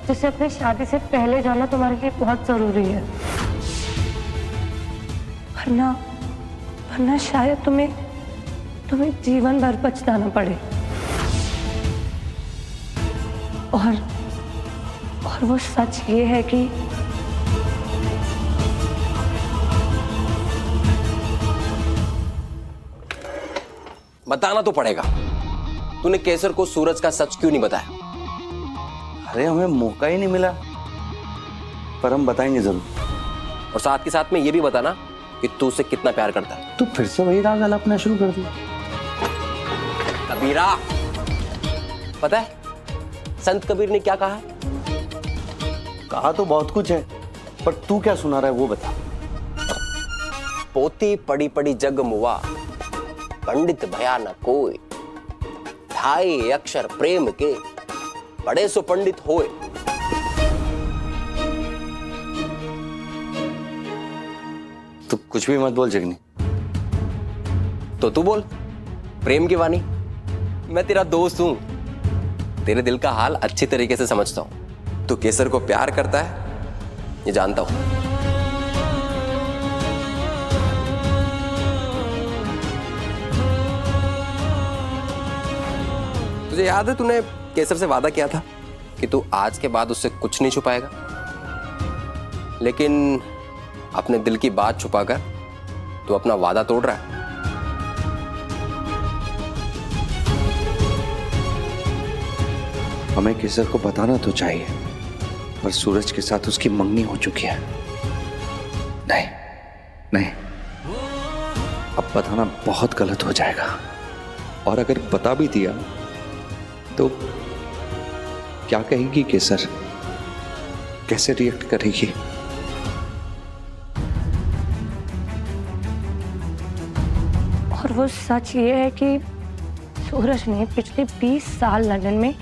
जिसे अपनी शादी से पहले जानना तुम्हारे लिए बहुत जरूरी है, वरना शायद तुम्हें जीवन भर पछताना पड़े। और वो सच ये है कि बताना तो पड़ेगा। तूने केसर को सूरज का सच क्यों नहीं बताया? अरे हमें मौका ही नहीं मिला, पर हम बताएंगे जरूर। और साथ के साथ में ये भी बताना कि तू उसे कितना प्यार करता है। तू फिर से वही राग अलापना शुरू कर दिया। कबीरा, पता है संत कबीर ने क्या कहा है? कहा तो बहुत कुछ है, पर तू क्या सुना रहा है वो बता। पोती पड़ी पड़ी जग मुआ, पंडित भया न कोई, ढाई अक्षर प्रेम के, बड़े सो पंडित होए। तू कुछ भी मत बोल जगनी। तो तू बोल प्रेम की वाणी। मैं तेरा दोस्त हूं, तेरे दिल का हाल अच्छी तरीके से समझता हूं। तू केसर को प्यार करता है ये जानता हूं। तुझे याद है तूने केसर से वादा किया था कि तू आज के बाद उससे कुछ नहीं छुपाएगा, लेकिन अपने दिल की बात छुपाकर तू अपना वादा तोड़ रहा है। हमें केसर को बताना तो चाहिए, पर सूरज के साथ उसकी मंगनी हो चुकी है। नहीं, अब बताना बहुत गलत हो जाएगा, और अगर बता भी दिया तो क्या कहेगी केसर, कैसे रिएक्ट करेगी? और वो सच ये है कि सूरज ने पिछले 20 साल लंदन में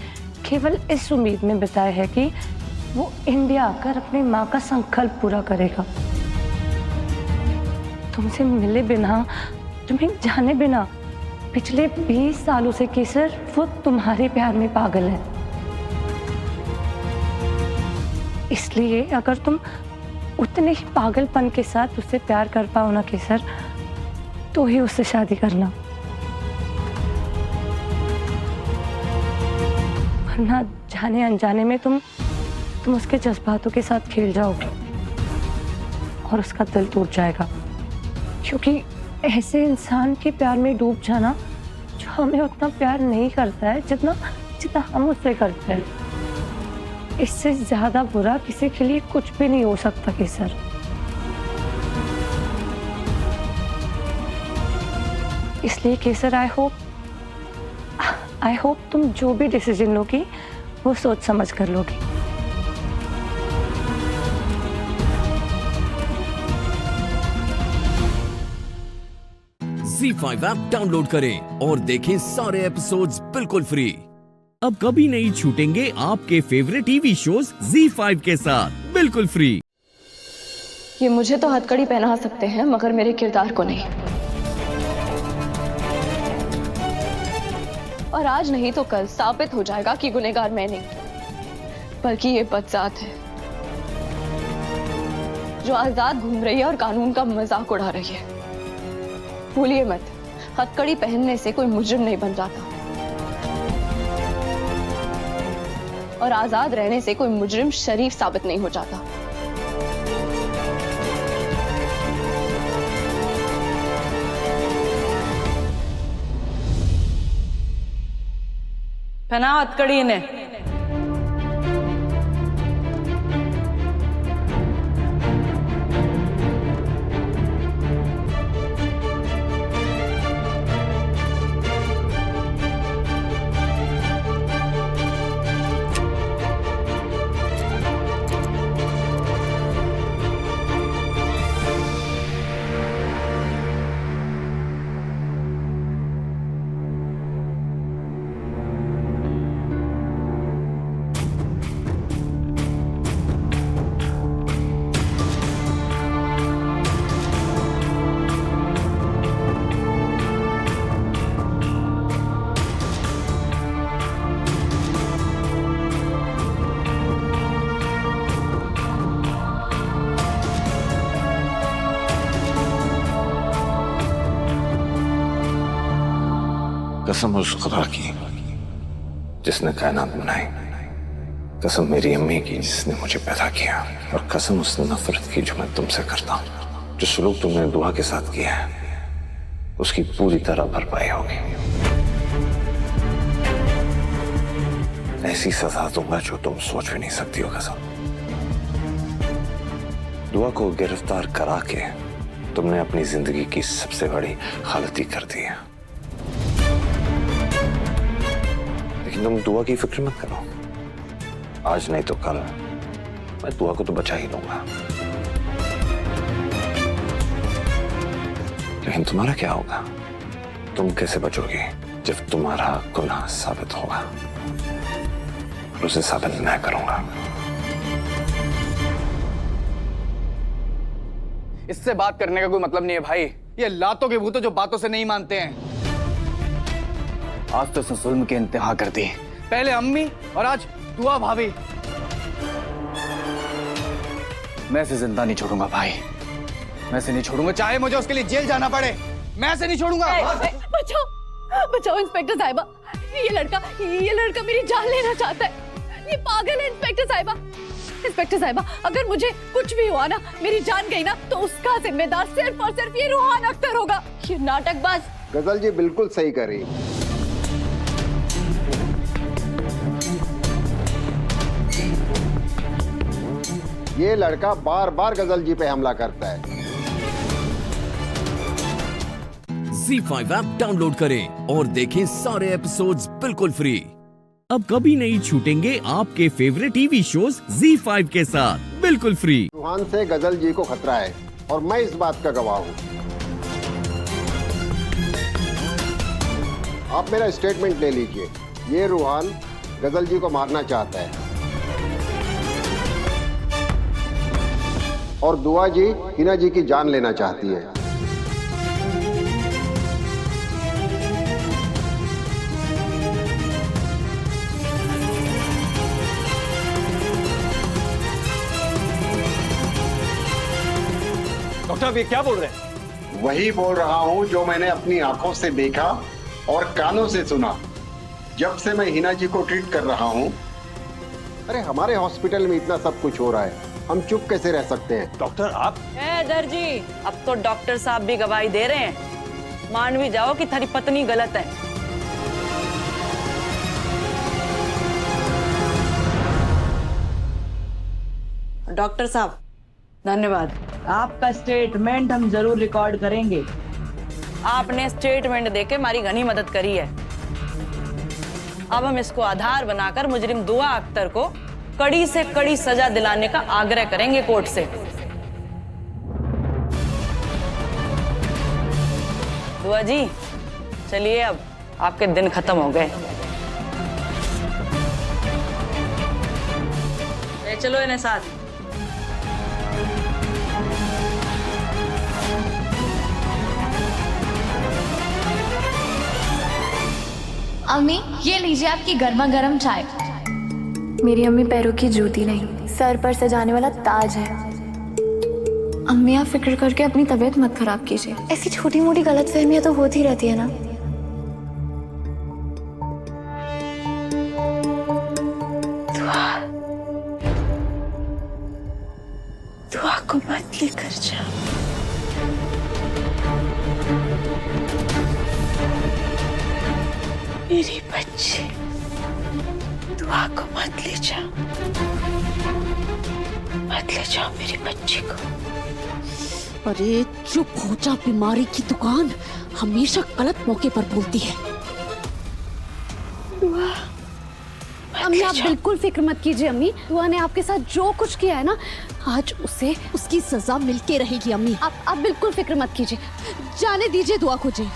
केवल इस उम्मीद में बिताए है कि वो इंडिया आकर अपनी माँ का संकल्प पूरा करेगा। तुमसे मिले बिना, तुम्हें जाने बिना पिछले 20 सालों से केसर वो तुम्हारे प्यार में पागल है। इसलिए अगर तुम उतने ही पागलपन के साथ उससे प्यार कर पाओ ना केसर, तो ही उससे शादी करना, वरना जाने अनजाने में तुम उसके जज्बातों के साथ खेल जाओगे और उसका दिल टूट जाएगा। क्योंकि ऐसे इंसान के प्यार में डूब जाना जो हमें उतना प्यार नहीं करता है जितना हम उससे करते हैं, इससे ज्यादा बुरा किसी के लिए कुछ भी नहीं हो सकता केसर। इसलिए केसर आई होप तुम जो भी डिसीजन लोगी वो सोच समझ कर लोगी। ZEE5 ऐप डाउनलोड करें और देखें सारे एपिसोड्स बिल्कुल फ्री। अब कभी नहीं छूटेंगे आपके फेवरेट टीवी शोज ZEE5 के साथ बिल्कुल फ्री। ये मुझे तो हथकड़ी पहना सकते हैं मगर मेरे किरदार को नहीं। और आज नहीं तो कल साबित हो जाएगा कि गुनहगार मैं नहीं बल्कि ये बदजात है जो आजाद घूम रही है और कानून का मजाक उड़ा रही है। भूलिए मत, हथकड़ी पहनने से कोई मुजरिम नहीं बन जाता। और आजाद रहने से कोई मुजरिम शरीफ साबित नहीं हो जाता। पहना हथकड़ी ने। कसम उस खुदा की जिसने कायनात बनाई, कसम मेरी अम्मी की जिसने मुझे पैदा किया, और कसम उस नफरत की जो मैं तुमसे करता हूं। जो सलूक तुमने दुआ के साथ किया है उसकी पूरी तरह भरपाई होगी। ऐसी सजा दूंगा जो तुम सोच भी नहीं सकती हो। कसम, दुआ को गिरफ्तार करा के तुमने अपनी जिंदगी की सबसे बड़ी गलती कर दी है। लेकिन तुम दुआ की फिक्र मत करो, आज नहीं तो कल मैं दुआ को तो बचा ही लूंगा। लेकिन तुम्हारा क्या होगा? तुम कैसे बचोगी जब तुम्हारा गुनाह साबित होगा? और उसे साबित मैं करूंगा। इससे बात करने का कोई मतलब नहीं है भाई। ये लातों के भूत जो बातों से नहीं मानते हैं। आज तो इसने जुल्म की इंतहा कर दी, पहले अम्मी और आज दुआ भाभी। मैं इसे जिंदा नहीं छोड़ूंगा भाई, मैं इसे नहीं छोड़ूंगा, चाहे मुझे उसके लिए जेल जाना पड़े, मैं इसे नहीं छोड़ूंगा। बचाओ, बचाओ इंस्पेक्टर साहिबा, ये लड़का मेरी जान लेना चाहता है। ये पागल है इंस्पेक्टर साहिबा। इंस्पेक्टर साहिबा, अगर मुझे कुछ भी हुआ ना, मेरी जान गई ना, तो उसका जिम्मेदार सिर्फ और सिर्फ ये रूहान अख्तर होगा। ये नाटकबाज। गजल जी बिल्कुल सही कर रही। ये लड़का बार बार गजल जी पे हमला करता है। ZEE5 ऐप डाउनलोड करें और देखें सारे एपिसोड्स बिल्कुल फ्री। अब कभी नहीं छूटेंगे आपके फेवरेट टीवी शोज ZEE5 के साथ बिल्कुल फ्री। रूहान से गजल जी को खतरा है और मैं इस बात का गवाह हूँ। आप मेरा स्टेटमेंट ले लीजिए। ये रूहान गजल जी को मारना चाहता है और दुआ जी हिना जी की जान लेना चाहती है। डॉक्टर आप ये क्या बोल रहे हैं? वही बोल रहा हूँ जो मैंने अपनी आंखों से देखा और कानों से सुना जब से मैं हिना जी को ट्रीट कर रहा हूँ। अरे हमारे हॉस्पिटल में इतना सब कुछ हो रहा है, हम चुप कैसे रह सकते हैं? डॉक्टर आप दर्जी, अब तो डॉक्टर साहब भी गवाही दे रहे हैं। मान भी जाओ कि थारी पत्नी गलत है। डॉक्टर साहब धन्यवाद। आपका स्टेटमेंट हम जरूर रिकॉर्ड करेंगे। आपने स्टेटमेंट देके हमारी घनी मदद करी है। अब हम इसको आधार बनाकर मुजरिम दुआ अख्तर को कड़ी से कड़ी सजा दिलाने का आग्रह करेंगे कोर्ट से। दुआ जी चलिए, अब आपके दिन खत्म हो गए। चलो इन्हें साथ। अम्मी, ये लीजिए आपकी गर्मा गर्म चाय। मेरी अम्मी पैरों की जूती नहीं, सर पर सजाने वाला ताज है। अम्मी आप फिक्र करके अपनी तबीयत मत खराब कीजिए। ऐसी छोटी मोटी गलतफहमियां तो होती रहती है ना। दुआ लेकर जा। मेरी बच्ची, दुआ को मत ले जाओ, मत ले जाओ मेरी बच्ची को। अरे चुप हो जा, बीमारी की दुकान हमेशा गलत मौके पर बोलती है। दुआ, अम्मी आप बिल्कुल फिक्र मत कीजिए अम्मी, दुआ ने आपके साथ जो कुछ किया है ना, आज उसे उसकी सजा मिलके रहेगी अम्मी। आप बिल्कुल फिक्र मत कीजिए, जाने दीजिए दुआ को जी।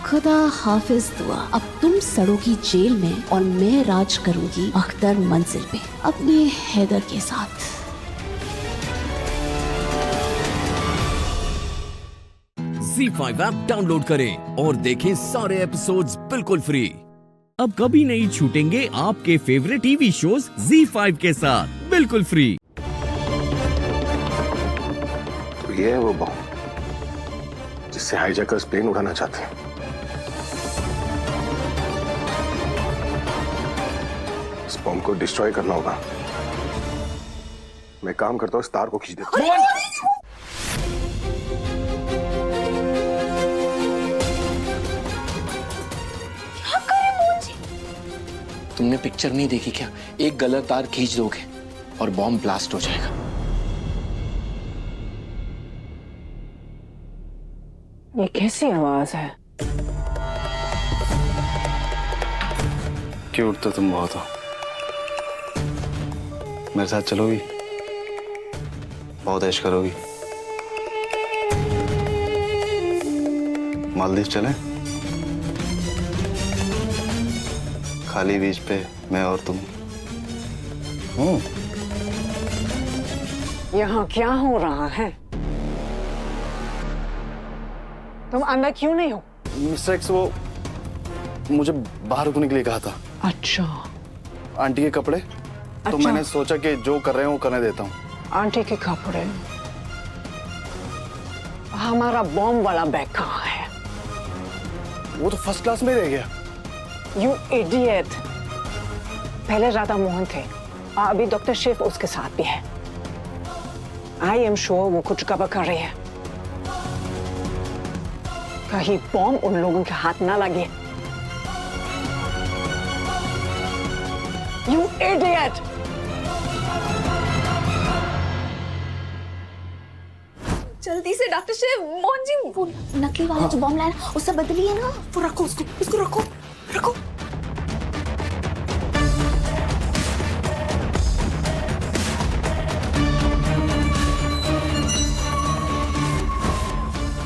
खुदा हाफिज दुआ, अब तुम सड़ोगी जेल में और मैं राज करूंगी अख्तर मंजिल पे अपने हैदर के साथ। ZEE5 ऐप डाउनलोड करें और देखें सारे एपिसोड्स बिल्कुल फ्री। अब कभी नहीं छूटेंगे आपके फेवरेट टीवी शोज ZEE5 के साथ बिल्कुल फ्री। तो ये है वो बॉम्ब जिससे हाईजैकर्स प्लेन उड़ाना चाहते हैं। इस बॉम्ब को डिस्ट्रॉय करना होगा। मैं काम करता हूँ, इस तार को खींच देता हूँ। तुमने पिक्चर नहीं देखी क्या? एक गलत तार खींच दोगे और बॉम्ब ब्लास्ट हो जाएगा। ये कैसी आवाज है? क्यूट तो तुम बहुत हो। मेरे साथ चलोगी? बहुत ऐश करोगी। मालदीव चलें? खाली बीच पे मैं और तुम। यहाँ क्या हो रहा है? तुम अंदर क्यों नहीं हो? मिस्टर एक्स वो मुझे बाहर रुकने के लिए कहा था। अच्छा। आंटी के कपड़े तो मैंने सोचा कि जो कर रहे हैं वो करने देता हूँ। आंटी के कपड़े? हमारा बॉम्ब वाला बैग कहाँ है? वो तो फर्स्ट क्लास में रह गया। You idiot! पहले राधा मोहन थे, अभी डॉक्टर शिव उसके साथ भी है। I am sure वो कुछ गड़बड़ कर रही है। कहीं बॉम्ब उन लोगों के हाथ ना लगे। You idiot! जल्दी से डॉक्टर शिव, मोहन जी, वो नकली वाला जो बॉम्ब लाया उससे बदलिए ना। वो रखो उसको, रखो, रखो।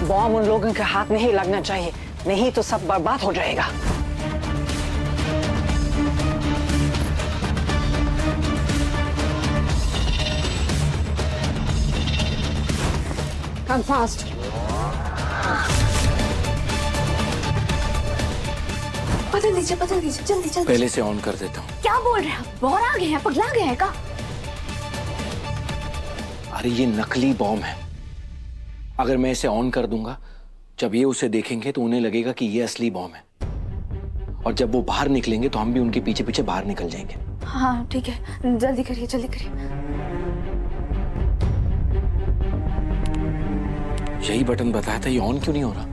बॉम्ब उन लोगों के हाथ नहीं लगना चाहिए, नहीं तो सब बर्बाद हो जाएगा। Come fast. बदल दीजिए, जल्दी जल्दी। पहले से ऑन कर देता हूँ। क्या बोल रहे हैं आप? बहुत आ गए हैं, पगला गए हैं का? अरे ये नकली बॉम्ब है। अगर मैं इसे ऑन कर दूंगा, जब ये उसे देखेंगे तो उन्हें लगेगा कि ये असली बॉम्ब है, और जब वो बाहर निकलेंगे तो हम भी उनके पीछे पीछे बाहर निकल जाएंगे। हाँ ठीक है, जल्दी करिए, जल्दी करिए। यही बटन बताया था, ये ऑन क्यों नहीं हो रहा?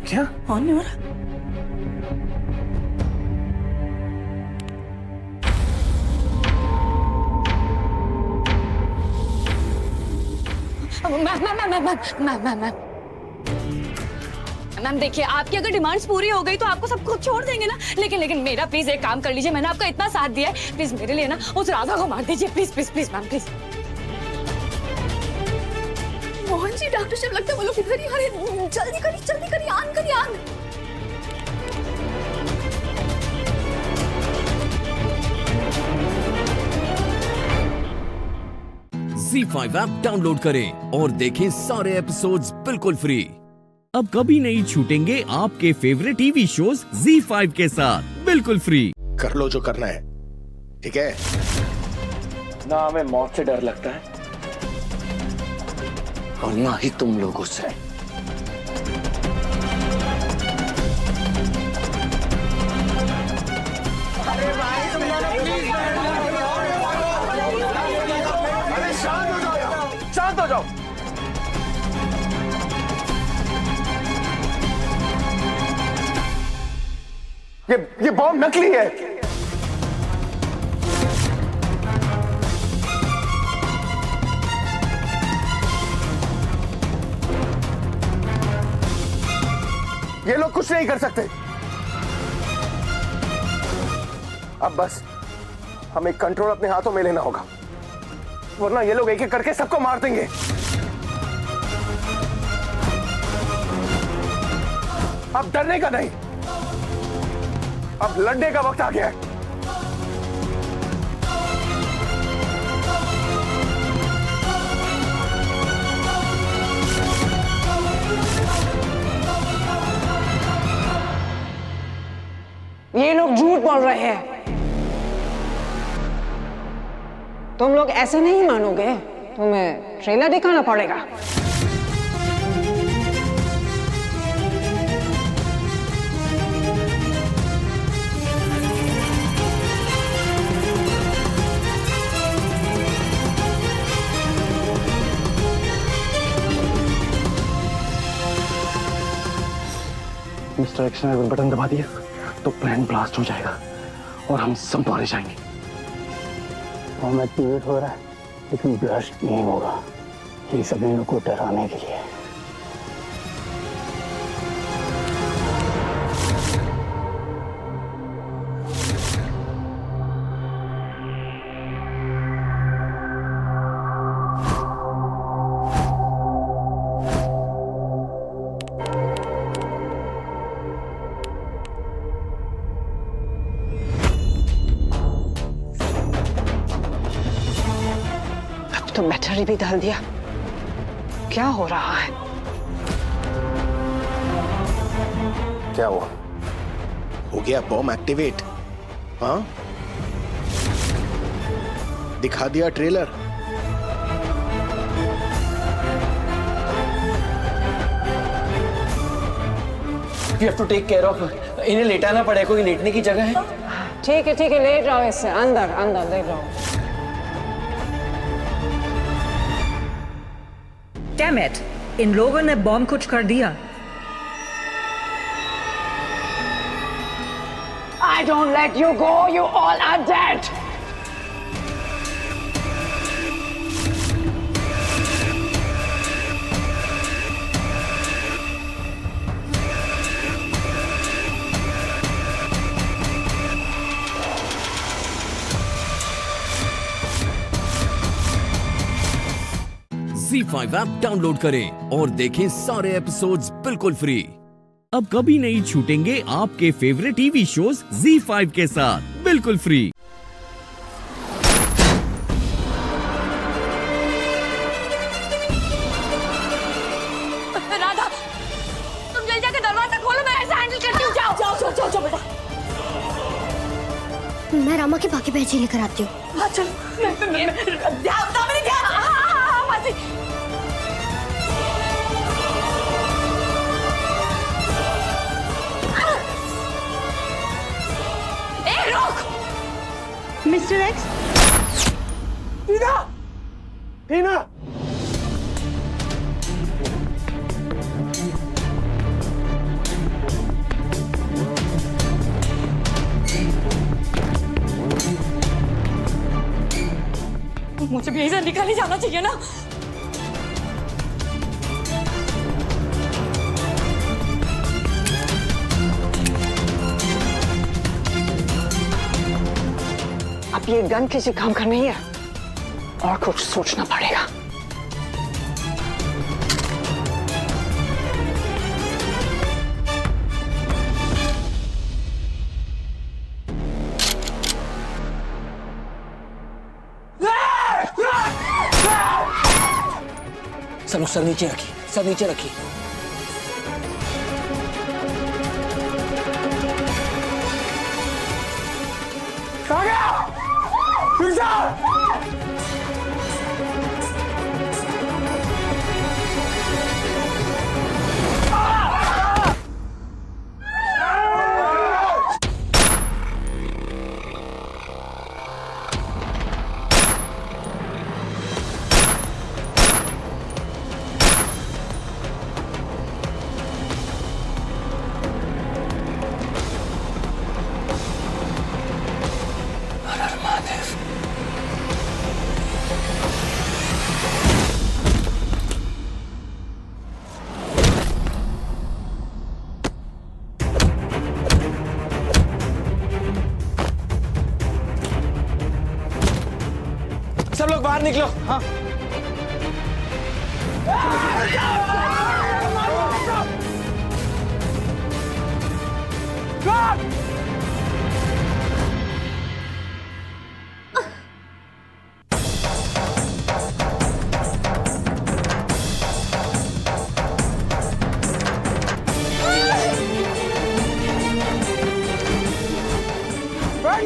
क्या ऑन नहीं हो रहा? मैम देखिए, आपकी अगर डिमांड्स पूरी हो गई तो आपको सब कुछ छोड़ देंगे ना, लेकिन मेरा प्लीज एक काम कर लीजिए। मैंने आपका इतना साथ दिया है, प्लीज मेरे लिए ना उस राधा को मार दीजिए। Please please please ma'am, please. Mohan ji, doctor Shiv लगता है वो लोग इधर ही आ रहे हैं। जल्दी करिए, ऑन करिए, ऑन। ZEE5 ऐप डाउनलोड करें और देखें सारे एपिसोड्स बिल्कुल फ्री। अब कभी नहीं छूटेंगे आपके फेवरेट टीवी शोज ZEE5 के साथ बिल्कुल फ्री। कर लो जो करना है, ठीक है? ना हमें मौत से डर लगता है और ना ही तुम लोगों से। अरे भाई तुम दोनों प्लीज शांत हो जाओ, शांत हो जाओ। ये बॉम्ब नकली है। ये लोग कुछ नहीं कर सकते। अब बस हमें कंट्रोल अपने हाथों में लेना होगा, वरना ये लोग एक एक करके सबको मार देंगे। अब डरने का नहीं, अब लड़ने का वक्त आ गया है। ये लोग झूठ बोल रहे हैं। तुम लोग ऐसे नहीं मानोगे, तुम्हें ट्रेलर दिखाना पड़ेगा। मिस्टर एक्शन ने बटन दबा दिया तो प्लान ब्लास्ट हो जाएगा और हम सब मारे जाएंगे। बॉम्ब एक्टिवेट हो रहा है लेकिन ब्लास्ट नहीं होगा, ये सब इन लोगों को डराने के लिए। तो बैटरी भी डाल दिया, क्या हो रहा है? क्या हुआ? हो गया बॉम्ब एक्टिवेट। हाँ, दिखा दिया trailer. You have to take care of, इन्हें लेटाना पड़ेगा, कोई लेटने की जगह है? ठीक है, ले जाओ इसे अंदर, अंदर ले जाओ। Damn it! इन लोगों ने बॉम्ब कुछ कर दिया। I don't let you go, you all are dead! ZEE5 app download करें और देखें सारे एपिसोड्स बिल्कुल फ्री। अब कभी नहीं छूटेंगे आपके फेवरेट टीवी शोज ZEE5 के साथ बिल्कुल फ्री। राधा, तुम जल्दी जाकर दरवाजा खोलो, मैं ऐसे हैंडल करती हूँ। जाओ जाओ जाओ जाओ बेटा। मैं रामा के बाकी पैसे लेकर आती हूँ। हाँ चल, मिस्टर एक्स, टीना, टीना, मुझे भी यहीं से निकल ही जाना चाहिए ना। अब ये गन किसी काम का नहीं है और कुछ सोचना पड़ेगा। सर नीचे रखिए, सर नीचे रखिए। कहाँ गया? रुक जा! सब लोग बाहर निकलो। हाँ।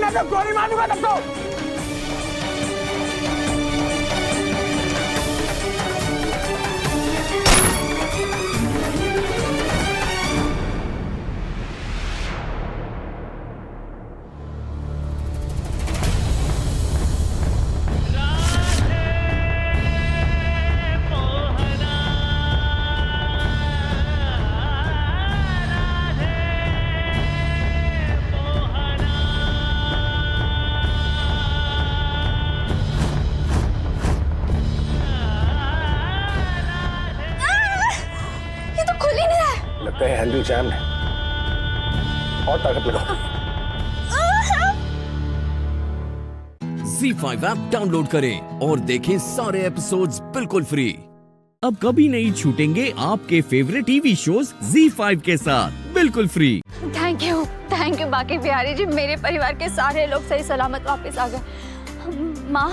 मैं तो गोली मारूंगा सबको। लगता है हैंडल जैम है। और ताकत लगाओ। ZEE5 ऐप डाउनलोड करें और देखें सारे एपिसोड्स बिल्कुल फ्री। अब कभी नहीं छूटेंगे आपके फेवरेट टीवी शोज ZEE5 के साथ बिल्कुल फ्री। थैंक यू बाकी बिहारी जी, मेरे परिवार के सारे लोग सही सलामत वापस आ गए। माँ,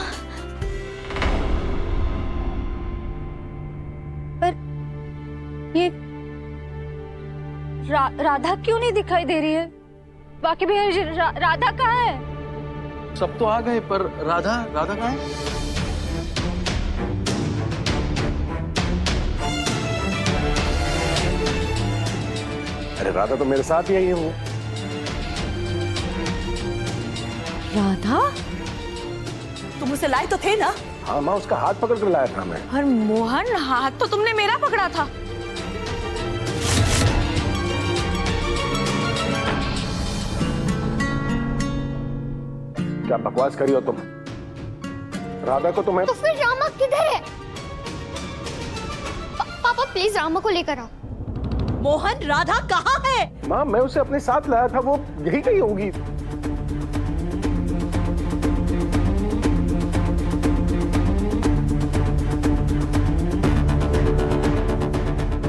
पर ये राधा क्यों नहीं दिखाई दे रही है? बाकी बिहारी जी, राधा कहाँ है? सब तो आ गए, पर राधा कहाँ है? अरे राधा तो मेरे साथ ही आई है वो। राधा? तुम उसे लाए तो थे ना? हाँ माँ, उसका हाथ पकड़ कर लाया था मैं। और मोहन, हाथ तो तुमने मेरा पकड़ा था। क्या बकवास करी हो तुम? राधा को तुम्हें तो फिर रामा किधर है? पापा प्लीज रामा को लेकर आओ। मोहन, राधा कहाँ है? माँ, मैं उसे अपने साथ लाया था, वो यही कहीं होगी।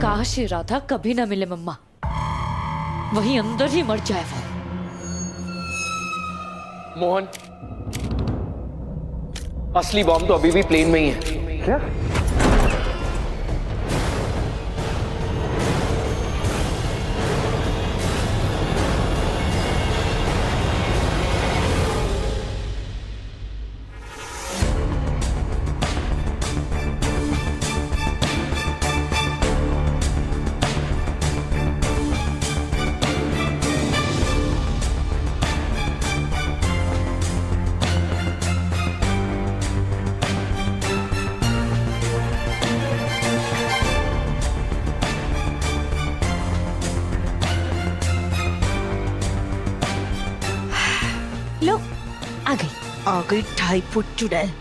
काश ये राधा कभी ना मिले मम्मा, वहीं अंदर ही मर जाए वो। मोहन, असली बॉम्ब तो अभी भी प्लेन में ही है। क्या? लो, आ गई 2.5 फुट चुड़ैल।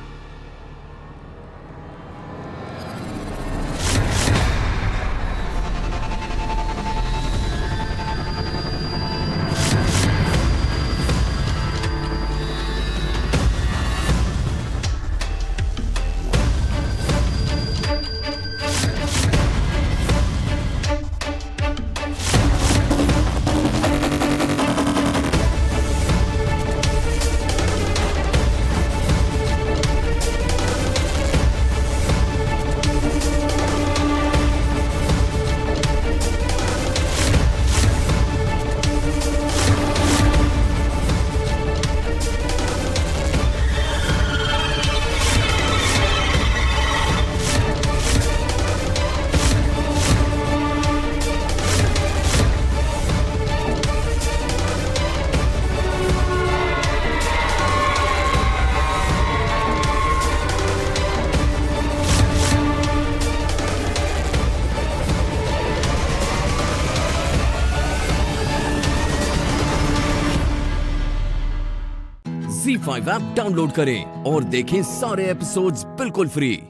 ZEE5 ऐप डाउनलोड करें और देखें सारे एपिसोड्स बिल्कुल फ्री।